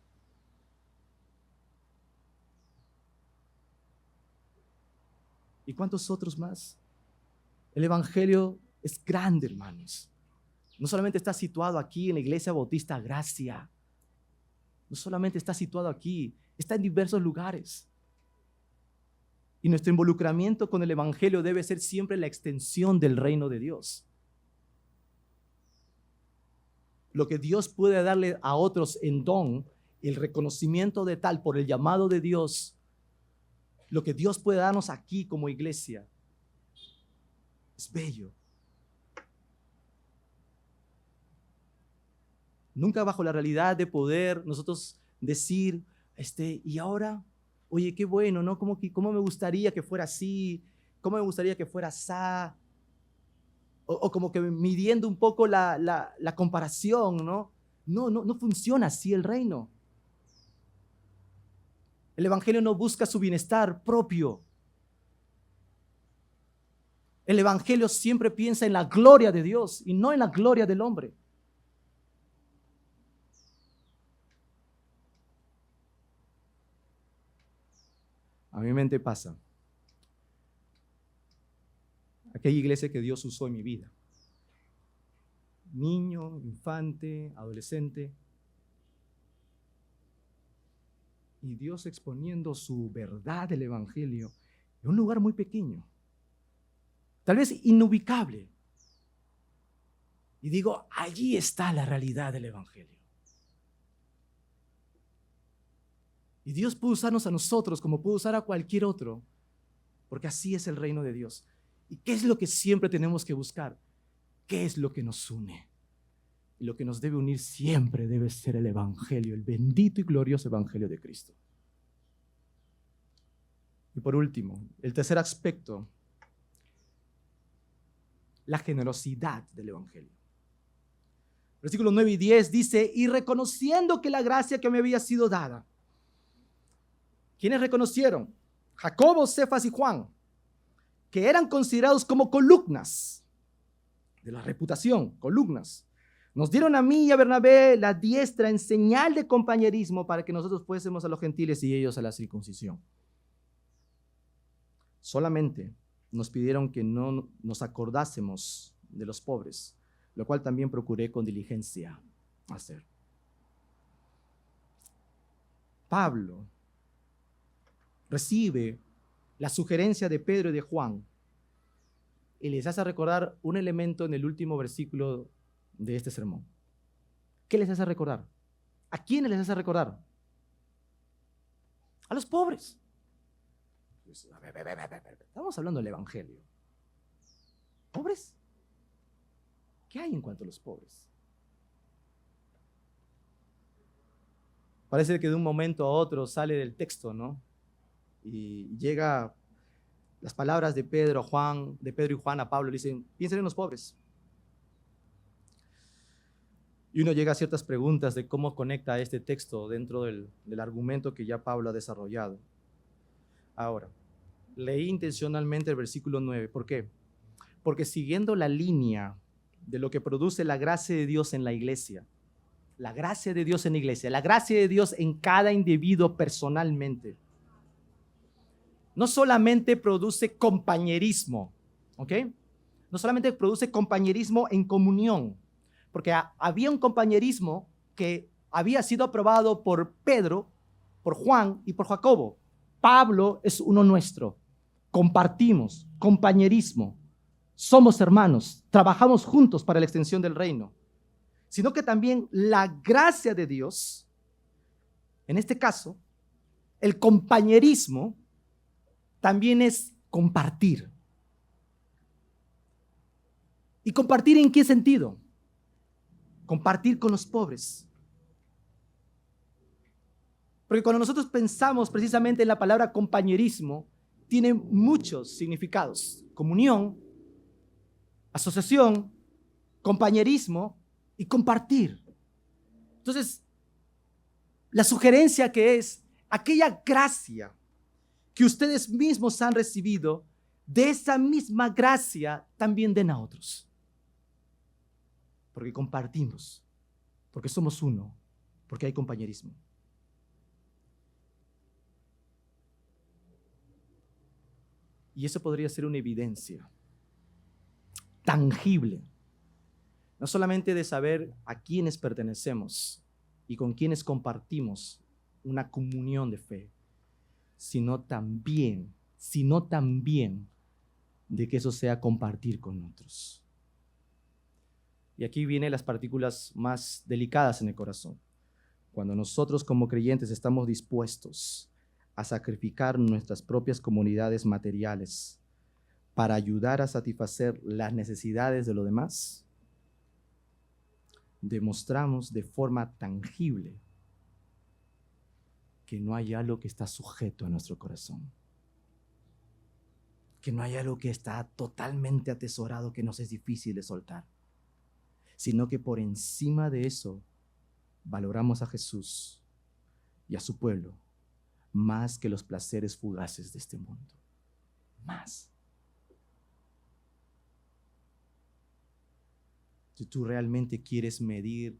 ¿Y cuántos otros más? El evangelio es grande, hermanos. No solamente está situado aquí en la Iglesia Bautista Gracia. No solamente está situado aquí, está en diversos lugares. Y nuestro involucramiento con el evangelio debe ser siempre la extensión del reino de Dios. Lo que Dios puede darle a otros en don, el reconocimiento de tal por el llamado de Dios, lo que Dios puede darnos aquí como iglesia, es bello. Nunca bajo la realidad de poder nosotros decir, y ahora, oye, qué bueno, ¿no? ¿Cómo me gustaría que fuera así? ¿Cómo me gustaría que fuera así? O como que midiendo un poco la comparación, ¿no? No funciona así el reino. El evangelio no busca su bienestar propio. El evangelio siempre piensa en la gloria de Dios y no en la gloria del hombre. A mi mente pasa. Aquella iglesia que Dios usó en mi vida. Niño, infante, adolescente. Y Dios exponiendo su verdad del evangelio en un lugar muy pequeño. Tal vez inubicable. Y digo, allí está la realidad del evangelio. Y Dios puede usarnos a nosotros como puede usar a cualquier otro, porque así es el reino de Dios. ¿Y qué es lo que siempre tenemos que buscar? ¿Qué es lo que nos une? Y lo que nos debe unir siempre debe ser el evangelio, el bendito y glorioso evangelio de Cristo. Y por último, el tercer aspecto, la generosidad del evangelio. Versículos 9 y 10 dice, y reconociendo que la gracia que me había sido dada. ¿Quiénes reconocieron? Jacobo, Cefas y Juan, que eran considerados como columnas de la reputación, columnas. Nos dieron a mí y a Bernabé la diestra en señal de compañerismo para que nosotros fuésemos a los gentiles y ellos a la circuncisión. Solamente nos pidieron que no nos acordásemos de los pobres, lo cual también procuré con diligencia hacer. Pablo recibe la sugerencia de Pedro y de Juan y les hace recordar un elemento en el último versículo de este sermón. ¿Qué les hace recordar? ¿A quiénes les hace recordar? A los pobres. Estamos hablando del evangelio. ¿Pobres? ¿Qué hay en cuanto a los pobres? Parece que de un momento a otro sale del texto, ¿no? Y llega las palabras de Pedro y Juan a Pablo, le dicen, piensen en los pobres. Y uno llega a ciertas preguntas de cómo conecta este texto dentro del argumento que ya Pablo ha desarrollado. Ahora, leí intencionalmente el versículo 9. ¿Por qué? Porque siguiendo la línea de lo que produce la gracia de Dios en la iglesia, la gracia de Dios en la iglesia, la gracia de Dios en cada individuo personalmente, no solamente produce compañerismo, ¿ok? no solamente produce compañerismo en comunión, porque había un compañerismo que había sido aprobado por Pedro, por Juan y por Jacobo. Pablo es uno nuestro. Compartimos, compañerismo, somos hermanos, trabajamos juntos para la extensión del reino. Sino que también la gracia de Dios, en este caso, el compañerismo, también es compartir. ¿Y compartir en qué sentido? Compartir con los pobres. Porque cuando nosotros pensamos precisamente en la palabra compañerismo, tiene muchos significados. Comunión, asociación, compañerismo y compartir. Entonces, la sugerencia que es aquella gracia que ustedes mismos han recibido, de esa misma gracia también den a otros. Porque compartimos, porque somos uno, porque hay compañerismo. Y eso podría ser una evidencia tangible, no solamente de saber a quiénes pertenecemos y con quiénes compartimos una comunión de fe, sino también de que eso sea compartir con otros. Y aquí vienen las partículas más delicadas en el corazón. Cuando nosotros como creyentes estamos dispuestos a sacrificar nuestras propias comunidades materiales para ayudar a satisfacer las necesidades de los demás, demostramos de forma tangible que no hay algo que está sujeto a nuestro corazón, que no hay algo que está totalmente atesorado, que nos es difícil de soltar, sino que por encima de eso valoramos a Jesús y a su pueblo más que los placeres fugaces de este mundo. Más. Si tú realmente quieres medir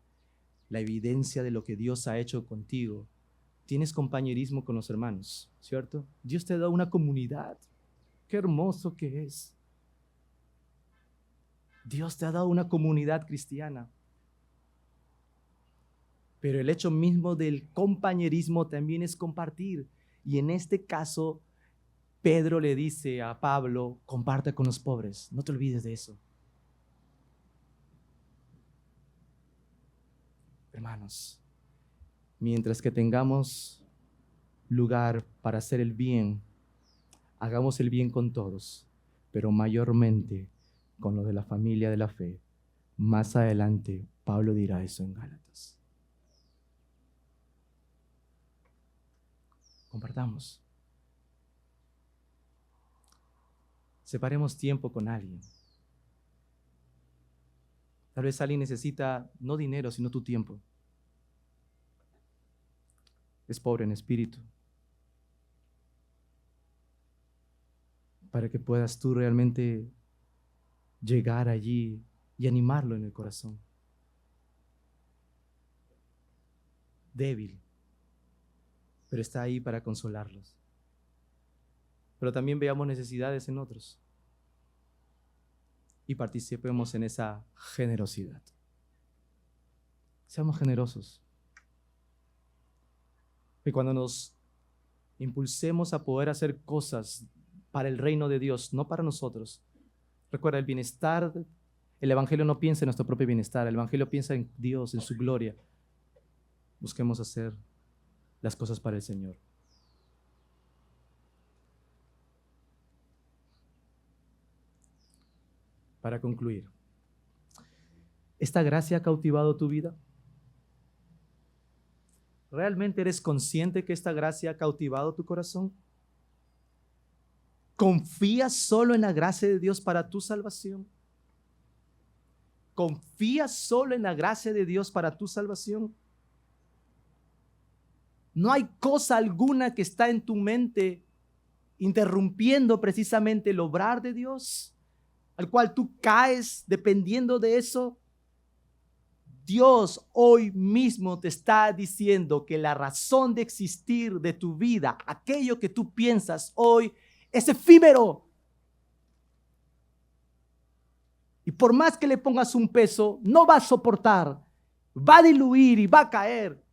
la evidencia de lo que Dios ha hecho contigo, tienes compañerismo con los hermanos, ¿cierto? Dios te da una comunidad. Qué hermoso que es. Dios te ha dado una comunidad cristiana. Pero el hecho mismo del compañerismo también es compartir. Y en este caso, Pedro le dice a Pablo, comparte con los pobres. No te olvides de eso. Hermanos, mientras que tengamos lugar para hacer el bien, hagamos el bien con todos, pero mayormente con los de la familia de la fe. Más adelante, Pablo dirá eso en Gálatas. Compartamos. Separemos tiempo con alguien. Tal vez alguien necesita no dinero, sino tu tiempo. Es pobre en espíritu. Para que puedas tú realmente llegar allí y animarlo en el corazón. Débil, pero está ahí para consolarlos. Pero también veamos necesidades en otros y participemos en esa generosidad. Seamos generosos. Y cuando nos impulsemos a poder hacer cosas para el reino de Dios, no para nosotros. Recuerda, el bienestar, el Evangelio no piensa en nuestro propio bienestar, el Evangelio piensa en Dios, en su gloria. Busquemos hacer las cosas para el Señor. Para concluir, ¿esta gracia ha cautivado tu vida? ¿Realmente eres consciente que esta gracia ha cautivado tu corazón? ¿Confías solo en la gracia de Dios para tu salvación? ¿Confías solo en la gracia de Dios para tu salvación? No hay cosa alguna que está en tu mente interrumpiendo precisamente el obrar de Dios, al cual tú caes dependiendo de eso. Dios hoy mismo te está diciendo que la razón de existir de tu vida, aquello que tú piensas hoy, es efímero. Y por más que le pongas un peso, no va a soportar, va a diluir y va a caer.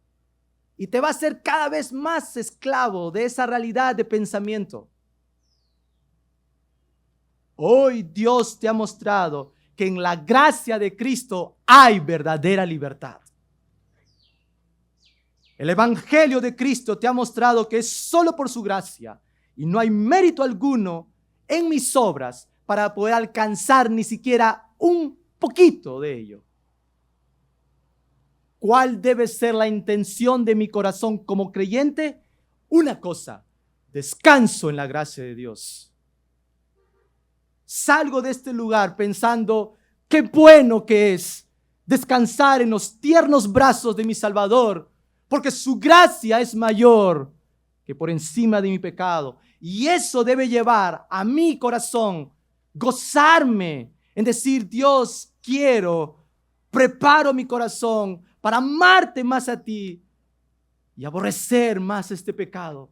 Y te va a hacer cada vez más esclavo de esa realidad de pensamiento. Hoy Dios te ha mostrado que en la gracia de Cristo hay verdadera libertad. El Evangelio de Cristo te ha mostrado que es solo por su gracia y no hay mérito alguno en mis obras para poder alcanzar ni siquiera un poquito de ello. ¿Cuál debe ser la intención de mi corazón como creyente? Una cosa: descanso en la gracia de Dios. Salgo de este lugar pensando qué bueno que es descansar en los tiernos brazos de mi Salvador, porque su gracia es mayor que por encima de mi pecado. Y eso debe llevar a mi corazón gozarme en decir: Dios, preparo mi corazón para amarte más a ti y aborrecer más este pecado.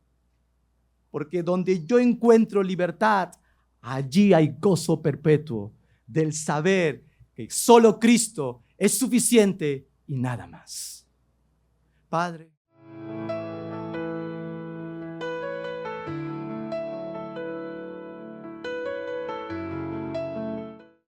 Porque donde yo encuentro libertad, allí hay gozo perpetuo del saber que solo Cristo es suficiente y nada más. Padre.